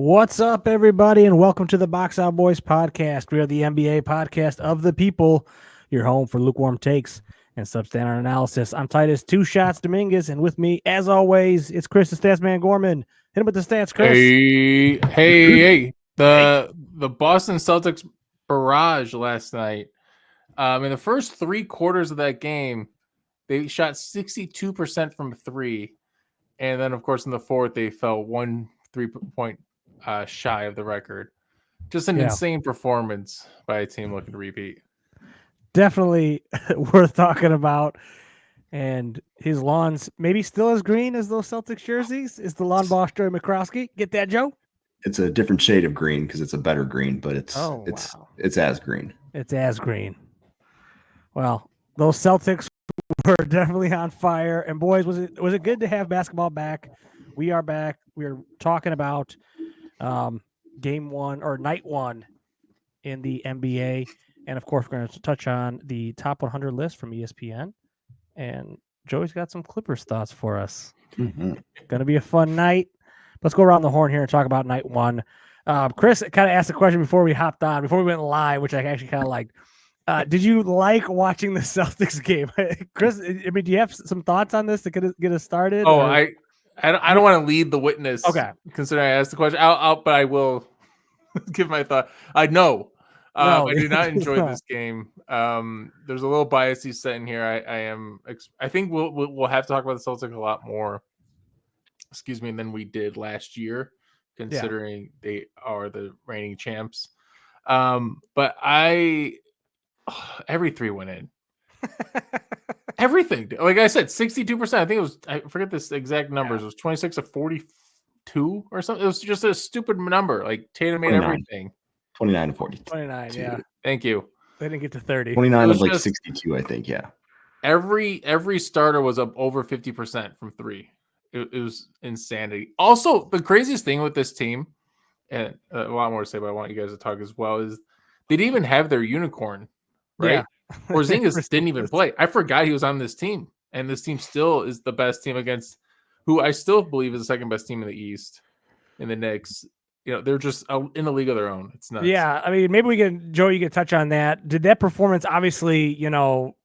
What's up, everybody, and welcome to the Box Out Boys podcast. We are the NBA podcast of the people, your home for lukewarm takes and substandard analysis. I'm Titus Two Shots Dominguez, and with me, as always, it's Chris the Statsman Gorman. Hit him with the stats, Chris. Hey. The Boston Celtics barrage last night. In the first 3 quarters of that game, they shot 62% from three. And then, of course, in the fourth, they fell 1 3-point shy of the record. Just an insane performance by a team looking to repeat. Definitely worth talking about. And his lawn's maybe still as green as those Celtics jerseys. Is the lawn boss Joey McCroskey? Get that, Joe? It's a different shade of green because it's a better green, but it's as green. It's as green. Well, those Celtics were definitely on fire. And boys, was it good to have basketball back? We are back. We are talking about game one or night one in the NBA. And of course, we're going to touch on the top 100 list from ESPN. And Joey's got some Clippers thoughts for us. Mm-hmm. Going to be a fun night. Let's go around the horn here and talk about night one. Chris kind of asked a question before we hopped on, before we went live, which I actually kind of liked. Did you like watching the Celtics game? Chris, I mean, do you have some thoughts on this to get us started? Oh, I don't want to lead the witness. Okay. Considering I asked the question, but I will give my thought. I know. I do not enjoy this game. There's a little bias he's set in here. I think we'll have to talk about the Celtics a lot more, than we did last year, considering they are the reigning champs. But every three went in. Everything. Like I said, 62%. I think it was, I forget this exact numbers. Yeah. It was 26 of 42 or something. It was just a stupid number. Like Tatum made 29. Everything. 29 to 40. 29, yeah. Thank you. They didn't get to 30. 29 of like 62, I think, yeah. Every starter was up over 50% from three. It was insanity. Also, the craziest thing with this team, and a lot more to say, but I want you guys to talk as well, is they didn't even have their unicorn, right? Yeah. Porzingis didn't even play. I forgot he was on this team, and this team still is the best team against who I still believe is the second best team in the East, in the Knicks. You know, they're just in a league of their own. It's nuts. Yeah, I mean, maybe we can, Joe, you can touch on that. Did that performance, obviously, you know,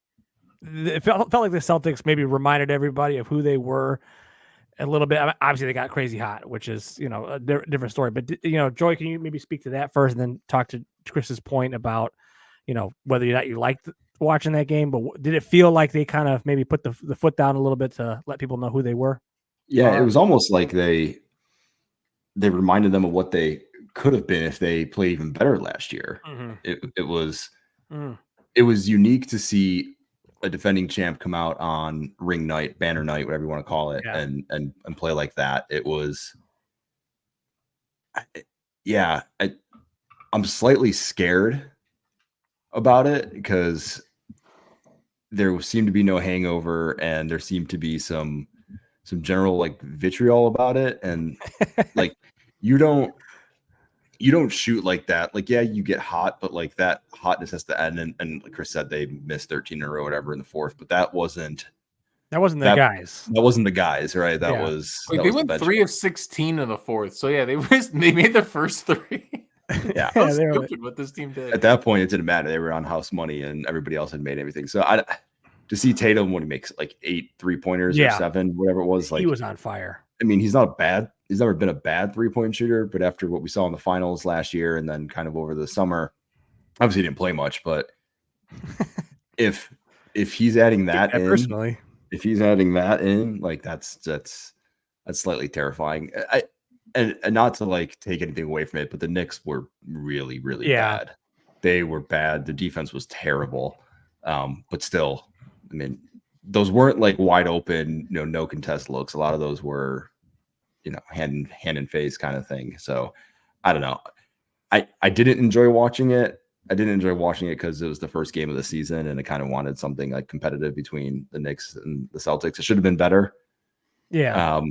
it felt like the Celtics maybe reminded everybody of who they were a little bit. I mean, obviously, they got crazy hot, which is, you know, a different story. But, you know, Joy, can you maybe speak to that first and then talk to Chris's point about, you know, whether or not you liked watching that game, but did it feel like they kind of maybe put the foot down a little bit to let people know who they were? Yeah, it was almost like they reminded them of what they could have been if they played even better last year. Mm-hmm. It was unique to see a defending champ come out on ring night, banner night, whatever you want to call it, and play like that. It was, I'm slightly scared about it because there seemed to be no hangover and there seemed to be some general like vitriol about it. And like, you don't shoot like that. Like, yeah, you get hot, but like that hotness has to end. And like Chris said, they missed 13 in a row, whatever, in the fourth, but that wasn't the guys. That wasn't the guys, right? That was, like, they went 3 of 16 in the fourth. So yeah, they made the first 3. Yeah, so stupid what this team did. At that point, it didn't matter. They were on house money, and everybody else had made everything. So to see Tatum when he makes like 8 3-pointers or 7, whatever it was, like he was on fire. I mean, he's never been a bad 3-point shooter, but after what we saw in the finals last year, and then kind of over the summer, obviously he didn't play much. But if he's adding that in, personally, if he's adding that in, like that's slightly terrifying. And not to like take anything away from it, but the Knicks were really, really bad. They were bad. The defense was terrible. But still, I mean, those weren't like wide open, you know, no contest looks. A lot of those were, you know, hand and face kind of thing. So I don't know. I didn't enjoy watching it. I didn't enjoy watching it because it was the first game of the season and I kind of wanted something like competitive between the Knicks and the Celtics. It should have been better. Yeah.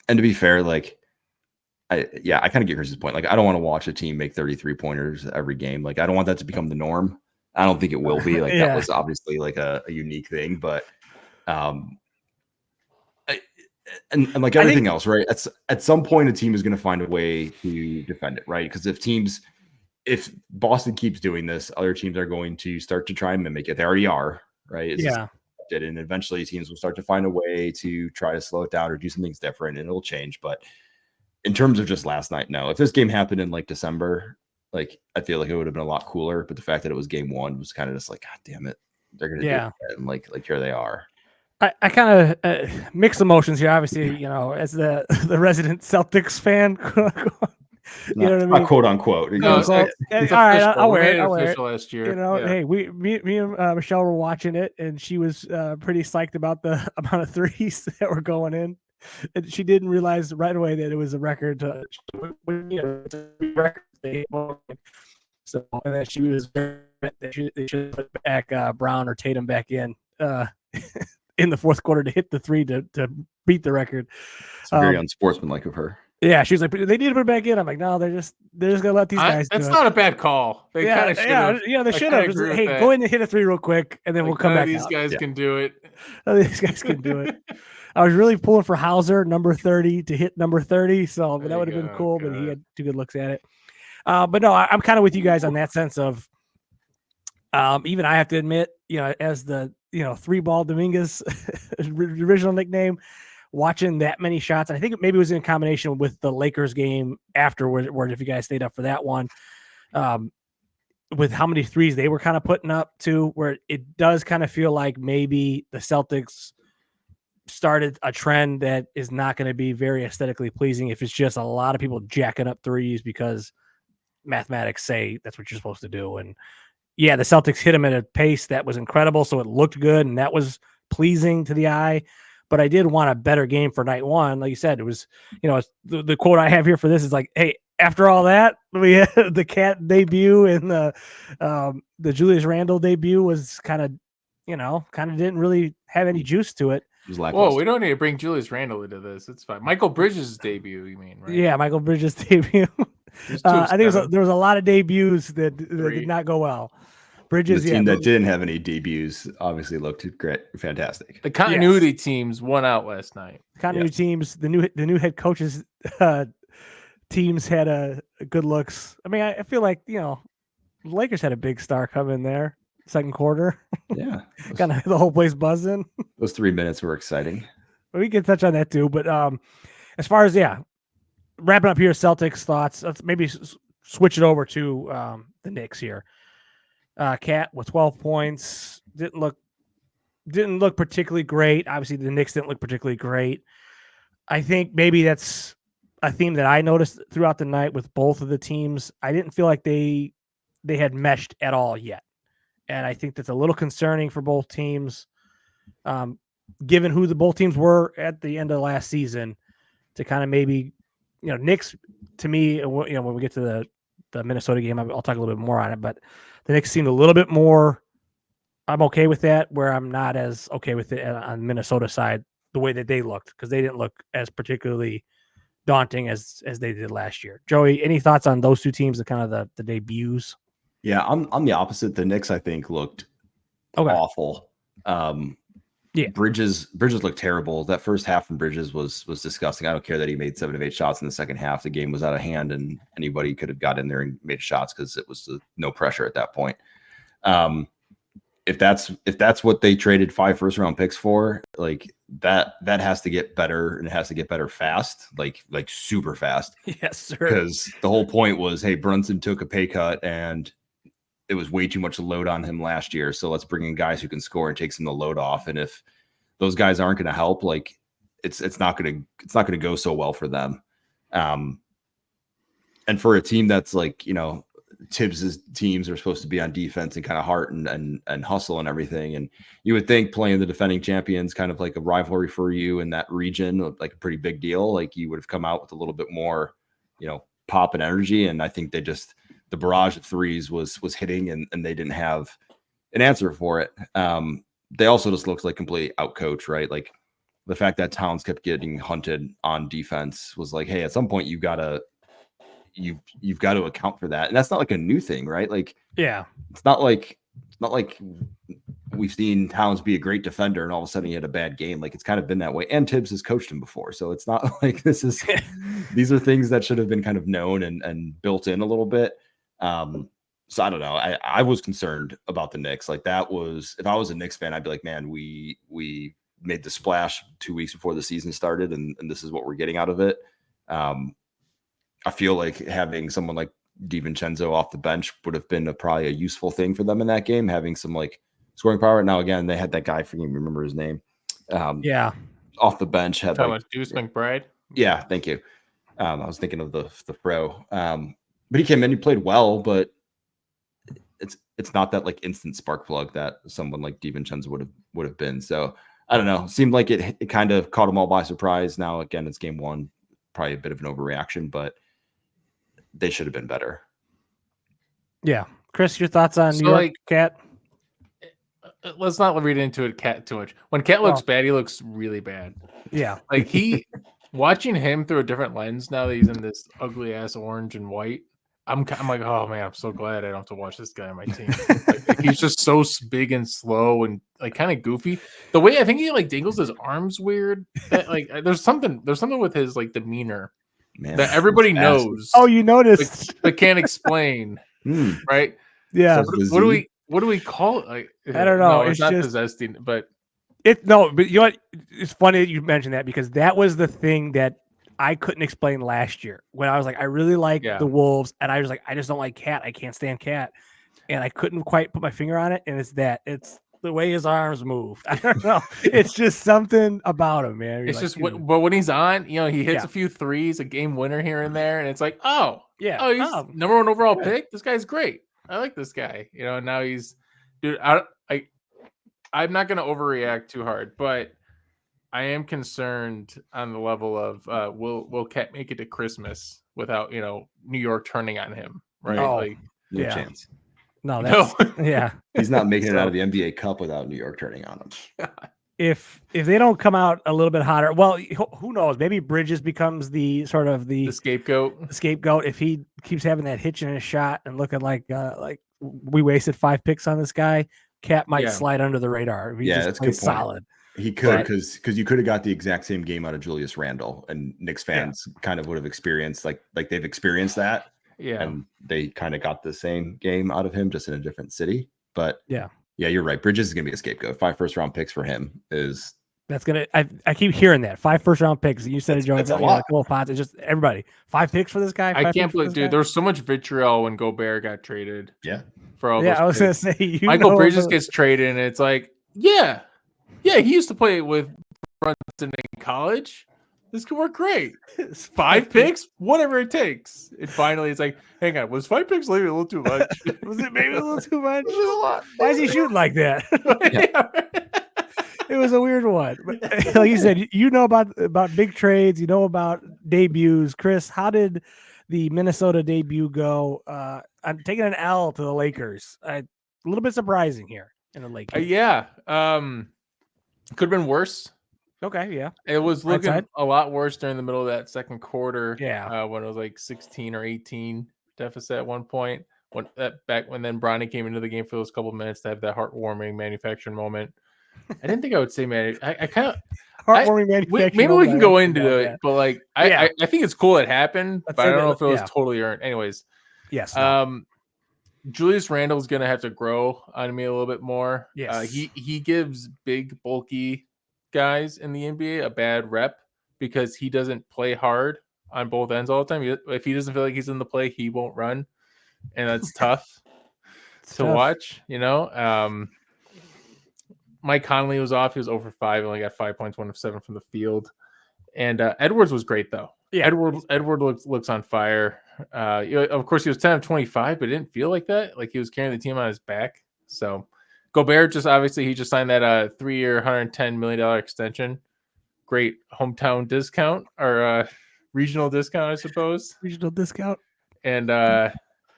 And to be fair, like, I kind of get Chris's point. Like, I don't want to watch a team make 33 pointers every game. Like, I don't want that to become the norm. I don't think it will be. Like, that was obviously like a unique thing, but And like everything else, right? At some point, a team is going to find a way to defend it, right? Because if Boston keeps doing this, other teams are going to start to try and mimic it. They already are, right? And eventually teams will start to find a way to try to slow it down or do some things different, and it'll change. But in terms of just last night, no. If this game happened in like December, like I feel like it would have been a lot cooler. But the fact that it was game one was kind of just like, God damn it, they're gonna do it. And like here they are. I kind of mixed emotions here. Obviously, as the resident Celtics fan, you know what I mean? Quote unquote. No, all right, I'll wear it. I'll wear it. Last year. Hey, me and Michelle were watching it, and she was pretty psyched about the amount of threes that were going in. And she didn't realize right away that it was a record. So, and then she was they should put back Brown or Tatum back in the fourth quarter to hit the three to beat the record. It's very unsportsmanlike of her. Yeah, she was like, they need to put it back in. I'm like, no, they're just gonna let these guys. That's not a bad call. They kind of should have. Yeah, they should have. Hey, go in and hit a three real quick, and then we'll come back. These guys can do it. These guys can do it. I was really pulling for Hauser, number 30, to hit number 30. So that would have been cool, but he had 2 good looks at it. But no, I'm kind of with you guys on that sense of. Even I have to admit, as the 3-ball Dominguez original nickname, watching that many shots, and I think maybe it was in combination with the Lakers game afterward, if you guys stayed up for that one, with how many threes they were kind of putting up too, where it does kind of feel like maybe the Celtics started a trend that is not going to be very aesthetically pleasing if it's just a lot of people jacking up threes because mathematics say that's what you're supposed to do. And yeah, the Celtics hit them at a pace that was incredible, so it looked good, and that was pleasing to the eye. But I did want a better game for night one. Like you said, it was, the quote I have here for this is like, hey, after all that, we had the Cat debut and the Julius Randle debut was kind of didn't really have any juice to it. Whoa, we don't need to bring Julius Randle into this. It's fine. Michael Bridges' debut, you mean, right? Yeah, Michael Bridges' debut. I think there was a lot of debuts that did not go well. Bridges, the team that didn't have any debuts obviously looked great, fantastic. The continuity teams won out last night. Continuity teams, the new head coaches teams had a good looks. I mean, I feel like the Lakers had a big star come in there second quarter. Yeah, kind of the whole place buzzing. Those 3 minutes were exciting. We can touch on that too, but as far as wrapping up here, Celtics thoughts. Let's maybe switch it over to the Knicks here. Cat with 12 points didn't look particularly great. Obviously, the Knicks didn't look particularly great. I think maybe that's a theme that I noticed throughout the night with both of the teams. I didn't feel like they had meshed at all yet, and I think that's a little concerning for both teams, given who the both teams were at the end of last season. To kind of maybe, Knicks to me, when we get to the Minnesota game, I'll talk a little bit more on it, but the Knicks seemed a little bit more. I'm okay with that, where I'm not as okay with it on Minnesota side, the way that they looked, because they didn't look as particularly daunting as they did last year. Joey, any thoughts on those two teams, the kind of the debuts? Yeah, I'm the opposite. The Knicks, I think, looked awful. Bridges looked terrible. That first half from Bridges was disgusting. I don't care that he made 7 of 8 shots in the second half. The game was out of hand, and anybody could have got in there and made shots because it was no pressure at that point. If that's what they traded 5 first-round picks for, like that has to get better, and it has to get better fast, like super fast. Yes, sir. Because the whole point was, hey, Brunson took a pay cut, and it was way too much load on him last year. So let's bring in guys who can score and take some of the load off. And if those guys aren't going to help, like it's not going to go so well for them. And for a team that's like, Tibbs's teams are supposed to be on defense and kind of heart and hustle and everything. And you would think playing the defending champions, kind of like a rivalry for you in that region, like a pretty big deal. Like you would have come out with a little bit more, pop and energy. And I think the barrage of threes was hitting, and they didn't have an answer for it. They also just looked like completely outcoached, right? Like the fact that Towns kept getting hunted on defense was like, hey, at some point you've got to account for that. And that's not like a new thing, right? Like, yeah, it's not like it's not like we've seen Towns be a great defender and all of a sudden he had a bad game. Like it's kind of been that way. And Tibbs has coached him before. So it's not like these are things that should have been kind of known and built in a little bit. So I don't know. I was concerned about the Knicks. Like that was, if I was a Knicks fan, I'd be like, man, we made the splash 2 weeks before the season started, and this is what we're getting out of it. I feel like having someone like DiVincenzo off the bench would have been probably a useful thing for them in that game, having some like scoring power. Now, again, they had that guy, I can't even remember his name. Off the bench had like Deuce McBride. Yeah, thank you. I was thinking of the pro. But he came in, he played well, but it's not that like instant spark plug that someone like DiVincenzo would have been. So I don't know. It seemed like it kind of caught them all by surprise. Now again, it's game one, probably a bit of an overreaction, but they should have been better. Yeah, Chris, your thoughts on New York Cat? Let's not read into it Cat too much. When Cat looks bad, he looks really bad. Yeah, like watching him through a different lens now that he's in this ugly ass orange and white. I'm like, oh man, I'm so glad I don't have to watch this guy on my team. Like, he's just so big and slow and like kind of goofy. The way I think he like dangles his arms weird. That, like there's something with his like demeanor that everybody knows. Oh, you noticed, but can't explain. Right? Yeah. So what do we call it? Like, I don't know. No, it's not possessing, but but you know what? It's funny that you mentioned that because that was the thing that I couldn't explain last year when I was like, I really like the Wolves, and I was like, I just don't like Cat. I can't stand Cat, and I couldn't quite put my finger on it. And it's the way his arms move. I don't know. It's just something about him, man. It's like, but when he's on, he hits a few threes, a game winner here and there, and it's like, he's number one overall pick. This guy's great. I like this guy. Now he's, dude. I'm not gonna overreact too hard, but I am concerned on the level of will Cat make it to Christmas without New York turning on him, right? Oh, no chance. No, that's yeah. He's not making it out of the NBA Cup without New York turning on him. If they don't come out a little bit hotter, well, who knows? Maybe Bridges becomes the sort of the scapegoat. The scapegoat if he keeps having that hitch in his shot and looking like we wasted 5 picks on this guy. Cat might slide under the radar. If he just that's plays solid. He could, because you could have got the exact same game out of Julius Randle, and Knicks fans kind of would have experienced like they've experienced that. Yeah, and they kind of got the same game out of him, just in a different city. But yeah, you're right. Bridges is gonna be a scapegoat. 5 first-round picks for him is that's gonna. I keep hearing that 5 first-round picks. You said it, Joe. That's a lot. Couple pots. It's just everybody 5 picks for this guy. I can't believe, dude. There was so much vitriol when Gobert got traded. Yeah, for all. Yeah, I was gonna picks. say Michael Bridges gets traded, and it's like, yeah, he used to play with Brunson in college. This could work great. 5 picks, whatever it takes. And finally, it's like, hang on, was 5 picks maybe a little too much? Was it maybe a little too much? It was a lot. Why is he shooting like that? It was a weird one. But like you said, you know about big trades, you know about debuts. Chris, how did the Minnesota debut go? I'm taking an L to the Lakers. A little bit surprising here in the Lakers. Could have been worse. Okay, yeah. It was looking a lot worse during the middle of that second quarter. Yeah. When it was like 16 or 18 deficit at one point. When then Bronny came into the game for those couple of minutes to have that heartwarming manufacturing moment. I didn't think I would say I kind of heartwarming manufacturing. Maybe we can go into it, but like I think it's cool it happened, but I don't know if it was totally earned. Anyways, yes. Julius Randle's gonna have to grow on me a little bit more. Yes. He gives big, bulky guys in the NBA a bad rep because he doesn't play hard on both ends all the time. If he doesn't feel like he's in the play, he won't run, and that's tough to watch. Mike Conley was off. He was over 5. Only got 5 points, 1 of 7 from the field. And Edwards was great though. Yeah, Edward looks on fire. Of course, he was 10 of 25, but it didn't feel like that. Like he was carrying the team on his back. So Gobert just signed that 3-year, $110 million extension. Great hometown discount or regional discount, I suppose. Regional discount. And I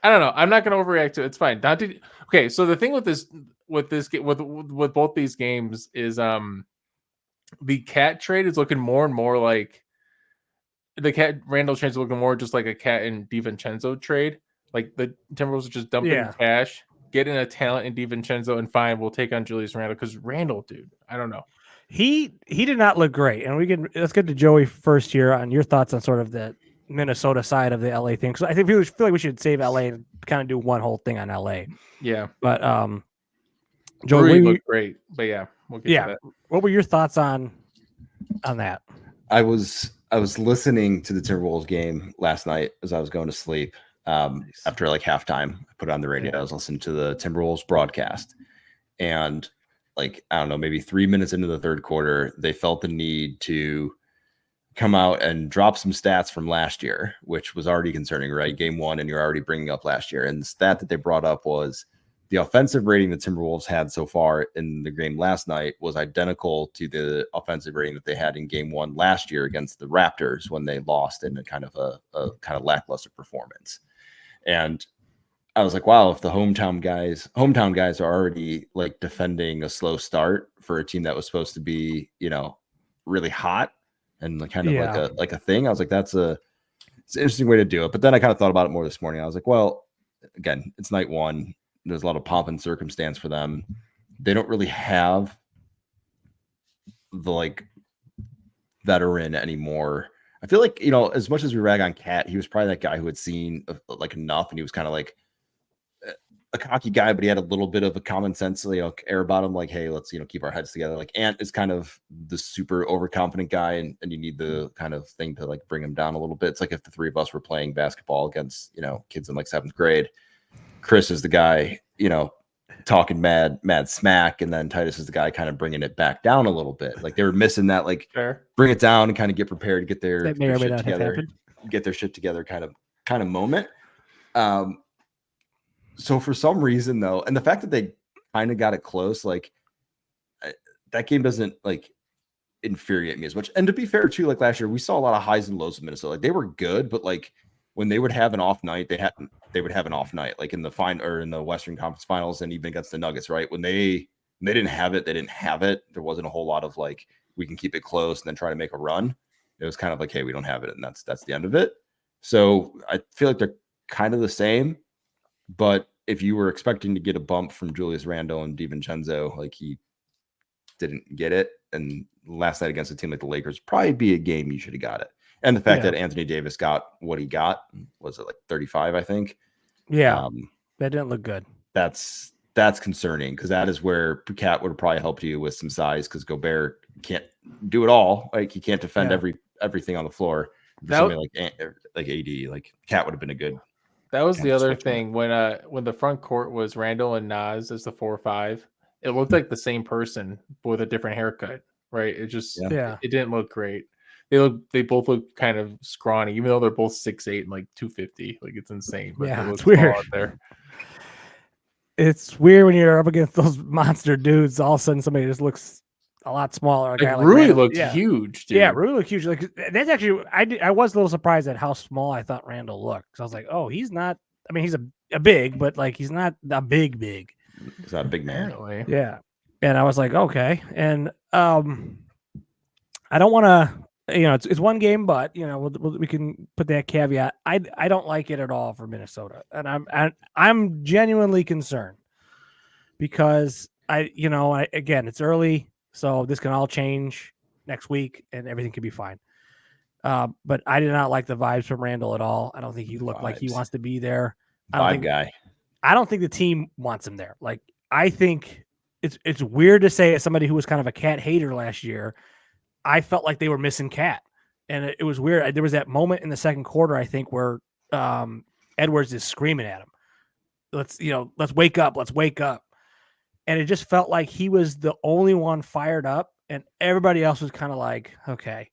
don't know. I'm not going to overreact to it. It's fine. Okay, so the thing with both these games is the Cat trade is looking more and more like the Cat Randall trade is looking more just like a Cat and DiVincenzo trade. Like the Timberwolves are just dumping cash get in a talent in DiVincenzo and fine, we'll take on Julius Randle because Randle, dude, I don't know. He did not look great, and let's get to Joey first here on your thoughts on sort of the Minnesota side of the LA thing. So I think feel like we should save LA and kind of do one whole thing on LA. Yeah, but Joey looked great, but yeah, we'll get to that. What were your thoughts on that? I was listening to the Timberwolves game last night as I was going to sleep. After like halftime, I put it on the radio. I was listening to the Timberwolves broadcast, and like, I don't know, maybe 3 minutes into the third quarter, they felt the need to come out and drop some stats from last year, which was already concerning, right? Game one, and you're already bringing up last year. And the stat that they brought up was the offensive rating the Timberwolves had so far in the game last night was identical to the offensive rating that they had in game one last year against the Raptors when they lost in a kind of lackluster performance. And I was like, wow, if the hometown guys are already like defending a slow start for a team that was supposed to be, you know, really hot and kind of like a thing. I was like, it's an interesting way to do it. But then I kind of thought about it more this morning. I was like, well, again, it's night one. There's a lot of pomp and circumstance for them. They don't really have the like veteran anymore. I feel like, you know, as much as we rag on Cat, he was probably that guy who had seen like enough, and he was kind of like a cocky guy, but he had a little bit of a common sense, you know, air about him. Like, hey, let's, you know, keep our heads together. Like Ant is kind of the super overconfident guy, and you need the kind of thing to like bring him down a little bit. It's like if the three of us were playing basketball against, you know, kids in like 7th grade. Chris is the guy, you know, talking mad smack, and then Titus is the guy kind of bringing it back down a little bit. Like they were missing that, like bring it down and kind of get prepared to get their shit together, get their shit together kind of moment. So for some reason though, and the fact that they kind of got it close, like that game doesn't like infuriate me as much. And to be fair too, like last year we saw a lot of highs and lows of Minnesota. Like they were good, but like when they would have an off night, they would have an off night, like in the Western Conference Finals and even against the Nuggets, right? When they didn't have it, they didn't have it. There wasn't a whole lot of like, we can keep it close and then try to make a run. It was kind of like, hey, we don't have it, and that's the end of it. So I feel like they're kind of the same, but if you were expecting to get a bump from Julius Randle and DiVincenzo, like he didn't get it. And last night against a team like the Lakers, probably be a game you should have got it. And the fact that Anthony Davis got what he got, was it like 35, I think? Yeah, that didn't look good. That's concerning, because that is where Cat would have probably helped you with some size, because Gobert can't do it all. Like he can't defend everything on the floor. Something like AD, like Cat would have been a good. That was the other thing when the front court was Randall and Nas as the 4-5. It looked like the same person with a different haircut, right? It just it didn't look great. They both look kind of scrawny, even though they're both 6'8" and like 250. Like it's insane. But it's weird out there. It's weird when you're up against those monster dudes. All of a sudden, somebody just looks a lot smaller. Like Rui looked huge, dude. Yeah, Rui looked huge. Like that's actually, I was a little surprised at how small I thought Randall looked. Because I was like, oh, he's not. I mean, he's a big, but like he's not a big. He's not a big man. Apparently. Yeah, and I was like, okay, and I don't want to. You know, it's one game, but you know we can put that caveat. I don't like it at all for Minnesota, and I'm genuinely concerned because again, it's early, so this can all change next week, and everything can be fine. But I did not like the vibes from Randall at all. I don't think he looked like he wants to be there. I don't think the team wants him there. Like I think it's weird to say, as somebody who was kind of a Cat hater last year, I felt like they were missing Cat, and it was weird. There was that moment in the second quarter, I think, where Edwards is screaming at him, let's wake up. And it just felt like he was the only one fired up, and everybody else was kind of like, okay,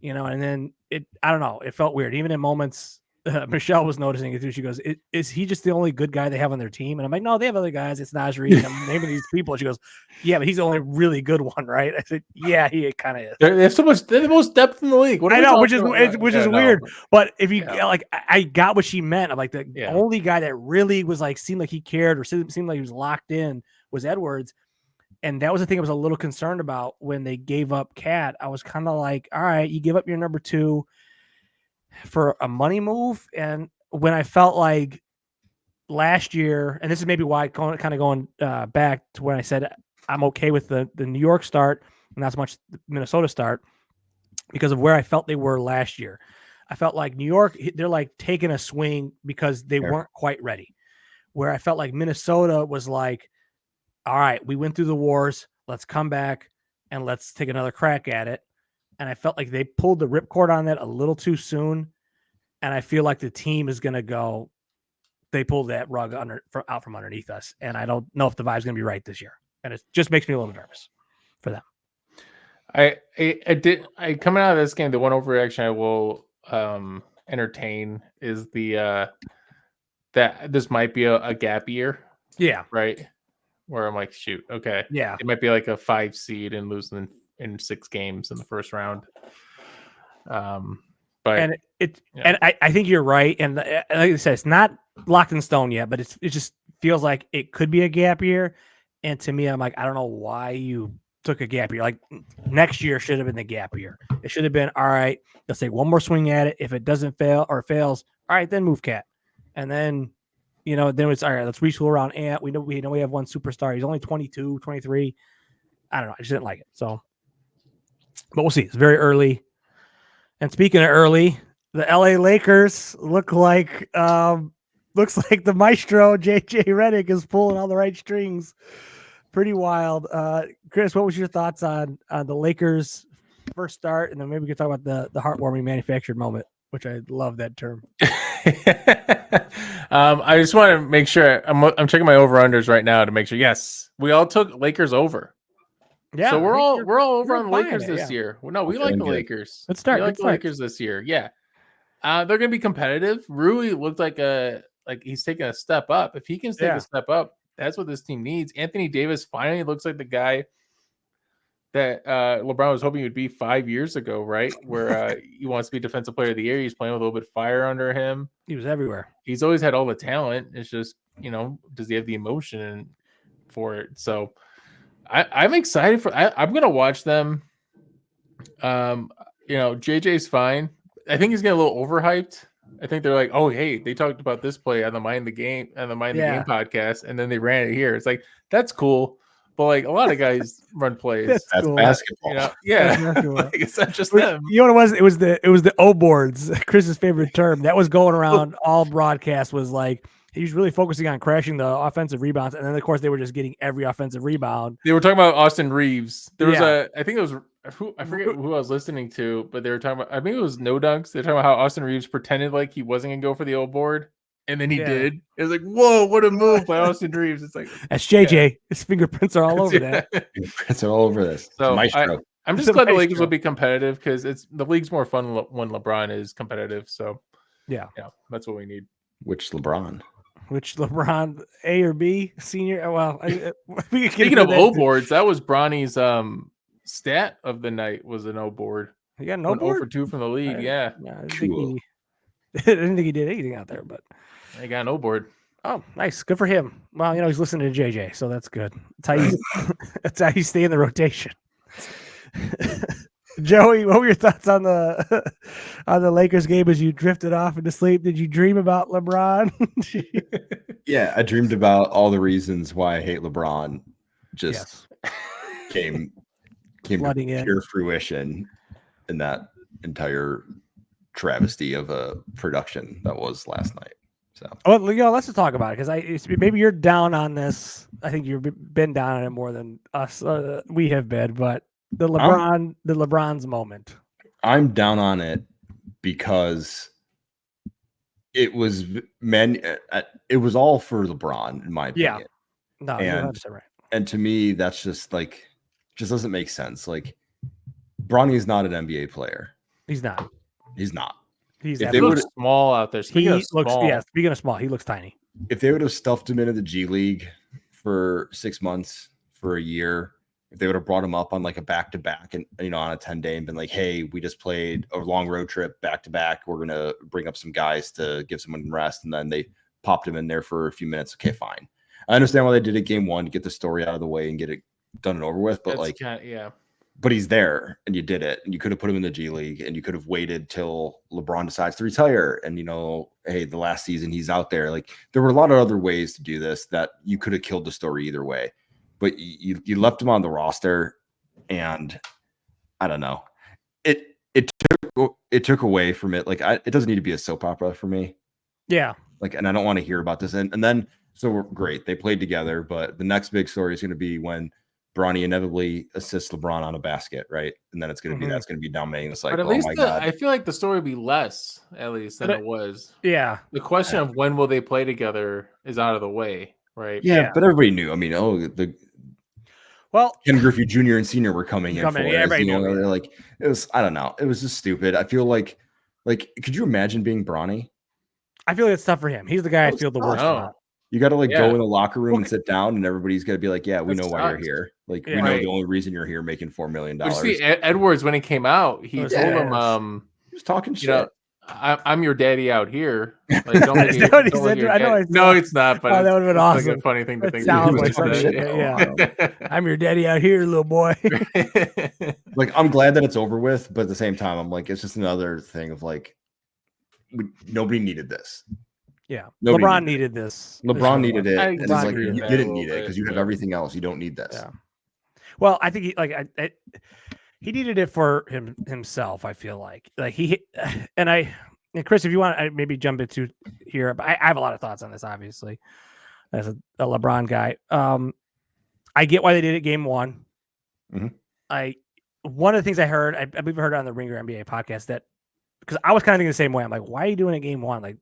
and then I don't know. It felt weird. Even in moments, Michelle was noticing it too. She goes, is he just the only good guy they have on their team? And I'm like, no, they have other guys. It's Nasri. I'm naming these people. She goes, yeah, but he's the only really good one, right? I said, yeah, he kind of is. They have so much. They're the most depth in the league. I know, which is weird. But if you like, I got what she meant. I'm like, the only guy that really was like, seemed like he cared or seemed like he was locked in was Edwards. And that was the thing I was a little concerned about when they gave up Cat. I was kind of like, all right, you give up your number 2 for a money move. And when I felt like last year, and this is maybe why kind of going back to when I said I'm okay with the New York start and not so much the Minnesota start because of where I felt they were last year. I felt like New York, they're like taking a swing because they weren't quite ready. Where I felt like Minnesota was like, all right, we went through the wars. Let's come back and let's take another crack at it. And I felt like they pulled the ripcord on that a little too soon. And I feel like the team is going to go, they pulled that rug out from underneath us. And I don't know if the vibe's going to be right this year. And it just makes me a little nervous for them. I coming out of this game, the one overreaction I will entertain is the that this might be a gap year. Yeah. Right. Where I'm like, shoot, okay. Yeah. It might be like a 5 seed and losing in 6 games in the first round. But and and I think you're right. And like I said, it's not locked in stone yet, but it just feels like it could be a gap year. And to me, I'm like, I don't know why you took a gap year. Like next year should have been the gap year. It should have been, all right, let's take one more swing at it. If it doesn't fail or fails, all right, then move Cat. And then, then it's all right, let's retool around Ant. We know we have one superstar. He's only 22, 23. I don't know. I just didn't like it. So, but we'll see. It's very early. And speaking of early, the LA Lakers looks like the maestro JJ Redick is pulling all the right strings. Pretty wild. Chris, what was your thoughts on the Lakers' first start? And then maybe we can talk about the heartwarming manufactured moment, which I love that term. I just want to make sure I'm checking my over-unders right now to make sure. Yes, we all took Lakers over. Yeah, so we're all over on the Lakers this year. Well, no, we like the Lakers. Let's start. We like the Lakers this year. Yeah, they're gonna be competitive. Rui looked like he's taking a step up. If he can take a step up, that's what this team needs. Anthony Davis finally looks like the guy that LeBron was hoping he would be 5 years ago, right? Where he wants to be Defensive Player of the Year. He's playing with a little bit of fire under him. He was everywhere. He's always had all the talent. It's just, does he have the emotion for it? So I'm excited I'm gonna watch them. JJ's fine. I think he's getting a little overhyped. I think they're like, oh, hey, they talked about this play on the Mind the Game podcast, and then they ran it here. It's like, that's cool. But like a lot of guys run plays. That's cool. Basketball. Yeah. Like, it's not just them. You know what it was? It was the O boards, Chris's favorite term. That was going around all broadcast was like he was really focusing on crashing the offensive rebounds. And then of course they were just getting every offensive rebound. They were talking about Austin Reeves. There was I think it was I forget who I was listening to, but they were talking about, I think it was No Dunks. They're talking about how Austin Reeves pretended like he wasn't gonna go for the O board. And then he did. It was like, whoa, what a move by Austin Reeves. It's like, that's JJ. Yeah. His fingerprints are all over that. Fingerprints are all over this. So I'm just glad the Lakers will be competitive because the league's more fun when LeBron is competitive. So yeah, that's what we need. Which LeBron, A or B senior? Well, speaking of O boards, that was Bronny's stat of the night was an O board. He got an O board? 0 for 2 from the league. I didn't think he did anything out there, but I got no board. Oh, nice. Good for him. Well, he's listening to JJ, so that's good. That's how you stay in the rotation. Joey, what were your thoughts on the Lakers game as you drifted off into sleep? Did you dream about LeBron? Yeah, I dreamed about all the reasons why I hate LeBron. Just came flooding to pure fruition in that entire travesty of a production that was last night. So, let's just talk about it because maybe you're down on this. I think you've been down on it more than us. We have been, but the LeBron's moment. I'm down on it because it was it was all for LeBron, in my opinion. Yeah, no, you're 100% right. And to me, that's just doesn't make sense. Like, Bronny is not an NBA player. He's not. He looks small out there. Speaking of small, he looks tiny. If they would have stuffed him into the G League for 6 months, for a year, if they would have brought him up on like a back-to-back and on a 10-day and been like, hey, we just played a long road trip back-to-back. We're going to bring up some guys to give someone rest. And then they popped him in there for a few minutes. Okay, fine. I understand why they did it game one to get the story out of the way and get it done and over with. But but he's there, and you did it, and you could have put him in the G League, and you could have waited till LeBron decides to retire, and hey, the last season he's out there. Like there were a lot of other ways to do this that you could have killed the story either way, but you left him on the roster, and I don't know. It took away from it. Like it doesn't need to be a soap opera for me. Yeah. Like, and I don't want to hear about this. And then so great, they played together, but the next big story is going to be when Bronny inevitably assists LeBron on a basket, right? And then it's going to be that's going to be dominating. It's like, but at least I feel like the story would be less, at least, than it was. Yeah. The question of when will they play together is out of the way, right? Yeah, but everybody knew. I mean, Ken Griffey Jr. and Sr. were coming in for it. Everybody knew. They're like, it was, I don't know. It was just stupid. I feel like, could you imagine being Bronny? I feel like it's tough for him. He's the guy I feel the worst about. You got to go in the locker room and sit down, and everybody's got to be like, "Yeah, we know why you're here. Like, we know the only reason you're here making $4 million." See, Edwards, when he came out, he told him, he was talking shit. I'm your daddy out here. Like, don't make me, no, it's not. But that would have been awesome. Like a funny thing to think. Sounds like some shit. Yeah, I'm your daddy out here, little boy. Like, I'm glad that it's over with, but at the same time, I'm like, it's just another thing of like, nobody needed this. Yeah, LeBron needed this. LeBron needed it, and it's like you didn't need it because you have everything else. You don't need this. Yeah. Well, I think he needed it for himself. I feel like and Chris, if you want, I maybe jump into here, but I have a lot of thoughts on this. Obviously, as a LeBron guy, I get why they did it game one. Mm-hmm. One of the things I heard, I believe I heard it on the Ringer NBA podcast, that because I was kind of thinking the same way. I'm like, why are you doing it game one? Like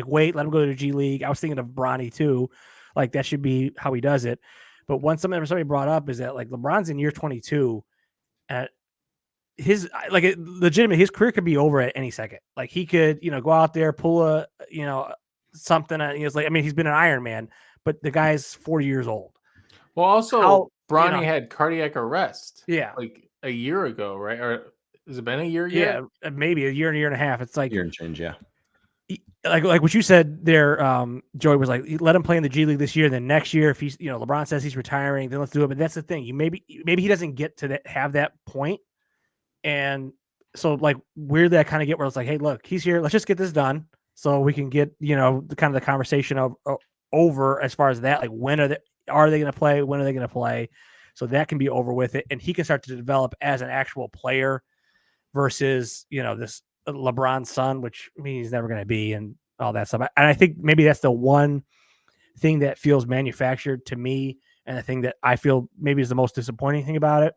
wait, let him go to the G League. I was thinking of Bronny too. Like that should be how he does it. But somebody brought up is that like LeBron's in year 22, at his legitimate, his career could be over at any second. Like he could, go out there, pull a, something. And he was like, I mean, he's been an Iron Man, but the guy's 40 years old. Well, also Bronny had cardiac arrest. Yeah. Like a year ago, right? Or has it been a year yet? Yeah, maybe a year and a half. It's like year and change, yeah. Like what you said there, Joey, was like, let him play in the G League this year. Then next year, if he's, LeBron says he's retiring, then let's do it. But that's the thing. Maybe he doesn't get to have that point. And so like where did that kind of get where it's like, hey, look, he's here. Let's just get this done so we can get, the conversation over as far as that. Like when are they going to play? When are they going to play? So that can be over with it. And he can start to develop as an actual player versus, this LeBron's son, which he's never going to be, and all that stuff. And I think maybe that's the one thing that feels manufactured to me, and the thing that I feel maybe is the most disappointing thing about it.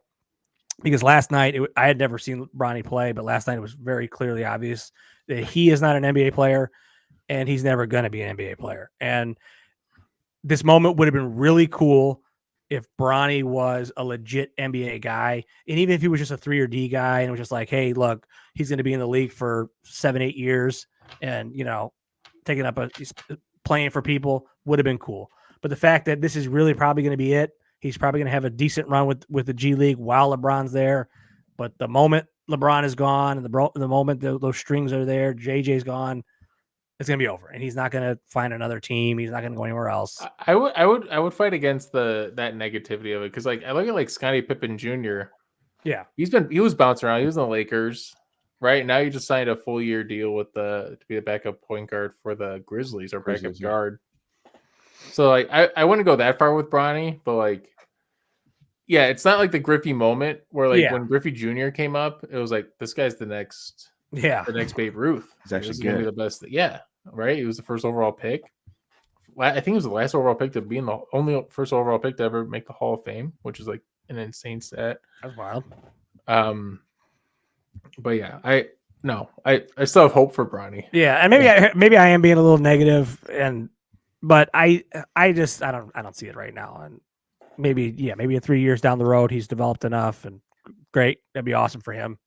Because last night, I had never seen Bronny play, but last night it was very clearly obvious that he is not an NBA player, and he's never going to be an NBA player. And this moment would have been really cool if Bronny was a legit NBA guy, and even if he was just a 3 or D guy and was just like, hey, look, he's going to be in the league for 7-8 years and, taking up playing for people, would have been cool. But the fact that this is really probably going to be it, he's probably going to have a decent run with the G League while LeBron's there. But the moment LeBron is gone and the moment those strings are there, JJ's gone, it's going to be over, and he's not going to find another team. He's not going to go anywhere else. I would fight against that negativity of it, because like I look at like Scottie Pippen Jr. Yeah, he was bouncing around. He was in the Lakers, right? Now you just signed a full year deal to be a backup point guard for the Grizzlies or backup guard. So like I wouldn't go that far with Bronny, but like, yeah, it's not like the Griffey moment where like when Griffey Jr. came up, it was like, this guy's the next Babe Ruth. He's actually gonna be the best. Yeah, right. He was the first overall pick. I think he was the last overall pick to be in the only first overall pick to ever make the Hall of Fame, which is like an insane stat. That's wild. But yeah, I still have hope for Bronny. Yeah, and maybe I am being a little negative, but I don't see it right now. And maybe in 3 years down the road he's developed enough, and great, that'd be awesome for him.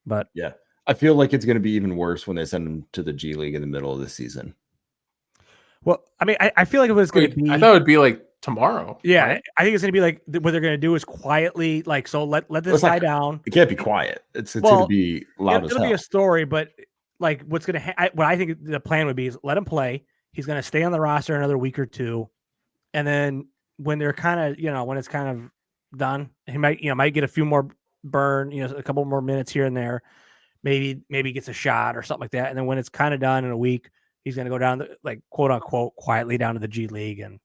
But yeah, I feel like it's going to be even worse when they send him to the G League in the middle of the season. Well, I mean, I feel like it was going to be. I thought it would be like tomorrow. Yeah, right? I think it's going to be like what they're going to do is quietly, like, so let this die down. It can't be quiet. It's going to be loud as hell. It'll be a story, but like what's going to what I think the plan would be is let him play. He's going to stay on the roster another week or two, and then when they're kind of when it's kind of done, he might get a few more burn, a couple more minutes here and there. Maybe gets a shot or something like that. And then when it's kind of done in a week, he's going to go down, like, quote unquote, quietly down to the G League, and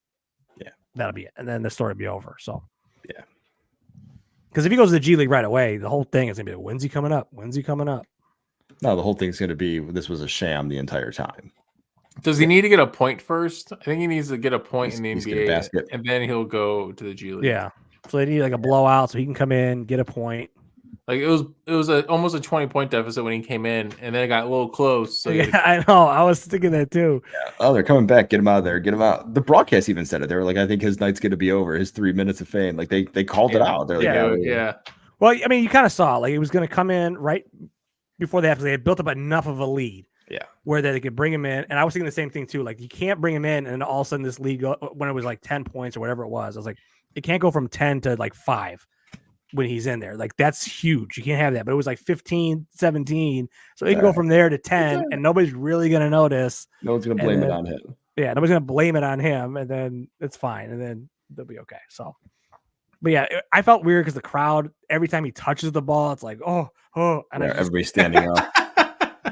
that'll be it. And then the story will be over. So, yeah. Because if he goes to the G League right away, the whole thing is going to be, when's he coming up? When's he coming up? No, the whole thing's going to be, this was a sham the entire time. Does he need to get a point first? I think he needs to get a point in the He's gonna NBA, basket. and then he'll go to the G League. Yeah. So they need like a blowout so he can come in, get a point. Like it was almost a 20-point deficit when he came in, and then it got a little close. So Yeah, I know. I was thinking that too. Yeah. Oh, they're coming back. Get him out of there. Get him out. The broadcast even said it. They were like, I think his night's going to be over. His 3 minutes of fame. Like they called it out. They're like, yeah. Well, I mean, you kind of saw like it was going to come in right before they had built up enough of a lead. Yeah. Where they could bring him in. And I was thinking the same thing too. Like you can't bring him in and all of a sudden this league, when it was like 10 points or whatever it was, I was like, it can't go from 10 to like 5 when he's in there. Like that's huge. You can't have that. But it was like 15, 17. So it can go from there to 10 and nobody's really going to notice. No one's going to blame it on him. Yeah. Nobody's going to blame it on him. And then it's fine. And then they'll be okay. So, but yeah, I felt weird because the crowd, every time he touches the ball, it's like, oh. And everybody's standing up.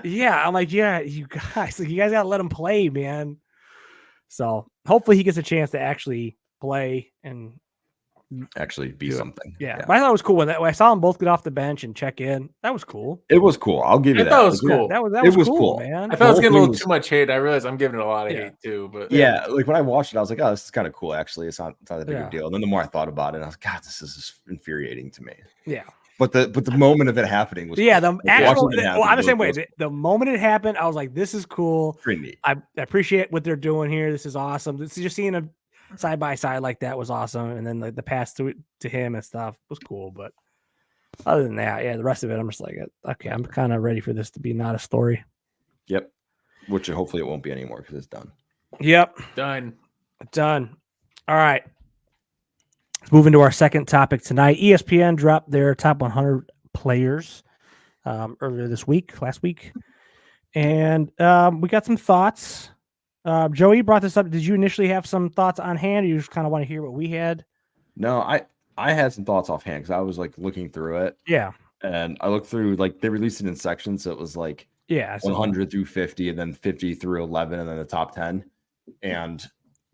Yeah, I'm like, yeah, you guys gotta let him play, man. So hopefully he gets a chance to actually play and actually be something. Yeah. But I thought it was cool when I saw them both get off the bench and check in. That was cool. It was cool. I'll give you that. I thought it was cool. That was cool, man. I thought it was getting a little too much hate. I realized I'm giving it a lot of hate too. But yeah, like when I watched it, I was like, oh, this is kind of cool. Actually, it's not that big of a deal. And then the more I thought about it, I was like, God, this is just infuriating to me. Yeah. But the moment of it happening was cool. I'm the same way. Cool. The moment it happened, I was like, this is cool. Pretty neat. I appreciate what they're doing here. This is awesome. Just seeing a side by side like that was awesome. And then like the pass to him and stuff was cool. But other than that, yeah, the rest of it, I'm just like, okay, I'm kind of ready for this to be not a story. Yep. Which hopefully it won't be anymore because it's done. Yep. Done. All right. Moving to our second topic tonight. ESPN dropped their top 100 players earlier last week. And we got some thoughts. Joey brought this up. Did you initially have some thoughts on hand, or you just kind of want to hear what we had? No, I had some thoughts offhand because I was like looking through it. Yeah. And I looked through, like they released it in sections. So it was like 100 through 50 and then 50 through 11 and then the top 10. And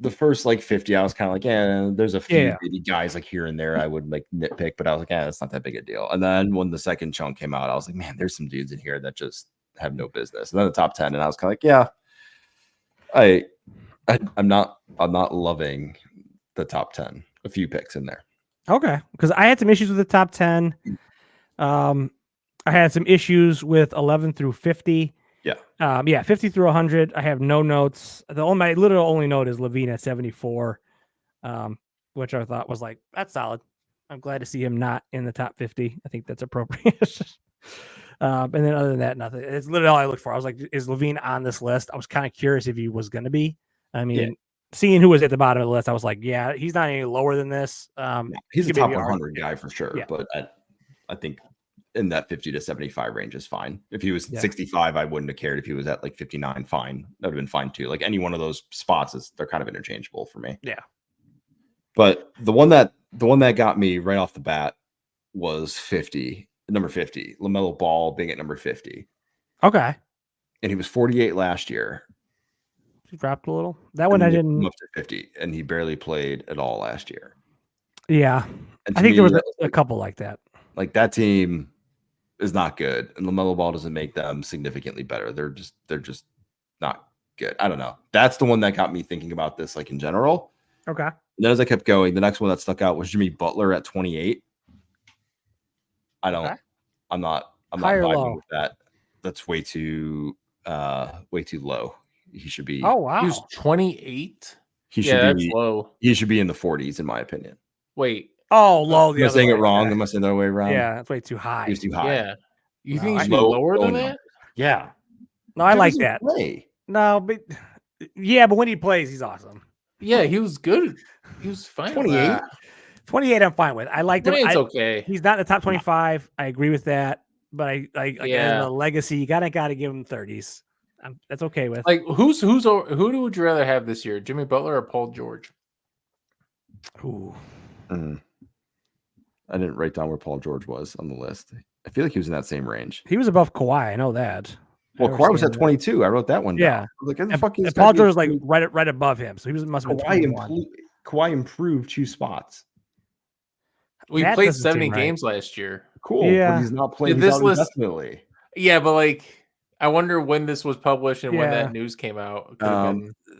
the first like 50, I was kind of like, yeah, there's a few maybe guys like here and there I would like nitpick, but I was like, yeah, it's not that big a deal. And then when the second chunk came out, I was like, man, there's some dudes in here that just have no business. And then the top 10, and I was kind of like, yeah, I'm not loving the top 10. A few picks in there. Okay, because I had some issues with the top 10. I had some issues with 11 through 50. Yeah. 50 through 100. I have no notes. My literal only note is Levine at 74, which I thought was like, that's solid. I'm glad to see him not in the top 50. I think that's appropriate. And then other than that, nothing. It's literally all I looked for. I was like, is Levine on this list? I was kind of curious if he was going to be. I mean, seeing who was at the bottom of the list, I was like, yeah, he's not any lower than this. He's a top 100 guy for sure. Yeah. But I think in that 50 to 75 range is fine. If he was 65, I wouldn't have cared. If he was at like 59, fine. That would have been fine too. Like any one of those spots they're kind of interchangeable for me. Yeah. But the one that got me right off the bat was number 50, LaMelo Ball being at number 50. Okay. And he was 48 last year. He dropped a little. That one I didn't. Up to 50, and he barely played at all last year. Yeah. I think there was a couple like that. Like that team is not good, and LaMelo Ball doesn't make them significantly better. They're just not good. I don't know. That's the one that got me thinking about this, like in general. Okay. And then as I kept going, the next one that stuck out was Jimmy Butler at 28. I'm not vibing with that. That's way too low. He should be. Oh wow. He was 28. He should be low. He should be in the 40s, in my opinion. Wait. Oh, low. Am I saying it wrong? Am I saying the other way around? Yeah, that's way too high. He's too high. Yeah. You think he's lower than that? Yeah. No, I like that. No, but but when he plays, he's awesome. Yeah, he was good. He was fine. 28. 28, I'm fine with. I like him. It's okay. He's not in the top 25. I agree with that. But in the legacy, you gotta give him 30s. That's okay with. Like who would you rather have this year, Jimmy Butler or Paul George? Ooh. I didn't write down where Paul George was on the list. I feel like he was in that same range. He was above Kawhi. I know that. Well, Kawhi was at 22. I wrote that one down. Yeah. I was like, how the fuck is Paul George was like right above him, so he must have been 21. Kawhi improved 2 spots. We played 70 games last year. Cool, yeah. But he's not playing this list indefinitely. Yeah, but like, I wonder when this was published and when that news came out.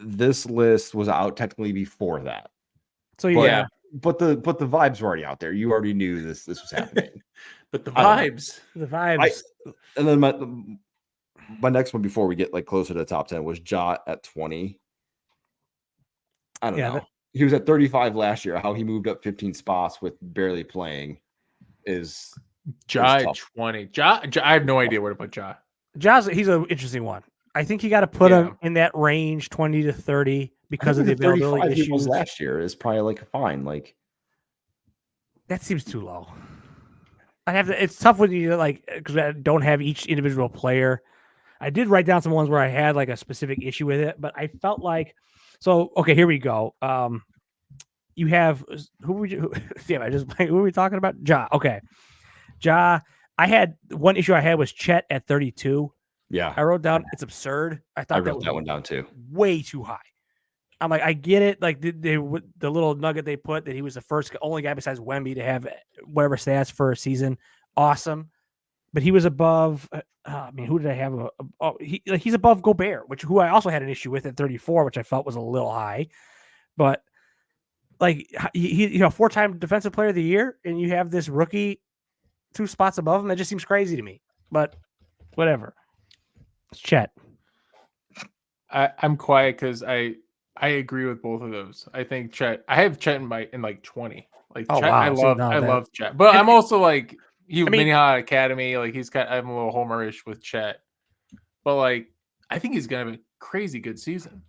This list was out technically before that. So yeah, but the vibes were already out there. You already knew this was happening. But the vibes. And then my next one before we get like closer to the top 10 was Ja at 20. I don't know. He was at 35 last year. How he moved up 15 spots with barely playing is Ja at 20. Ja, I have no idea where to put Ja. He's an interesting one. I think you got to put him in that range, 20 to 30, because of the availability issues. Last year is probably like fine. Like that seems too low. It's tough when you because I don't have each individual player. I did write down some ones where I had like a specific issue with it, but I felt like okay, here we go. You have who were we talking about? Ja. Okay. Ja. I had one issue I had was Chet at 32. Yeah. I wrote down it's absurd. I thought I wrote that one down too. Way too high. I'm like, I get it. Like the little nugget they put that he was the only guy besides Wemby to have whatever stats for a season. Awesome. But he was above. Who did I have? He's above Gobert, who I also had an issue with at 34, which I felt was a little high. But like he 4-time defensive player of the year, and you have this rookie 2 spots above him. That just seems crazy to me. But whatever. It's Chet. I'm quiet because I agree with both of those. I think Chet. I have Chet in like 20. Like Chet, wow. I love Chet, but I'm also like Minnehaha Academy. Like I'm a little homerish with Chet, but like I think he's gonna have a crazy good season.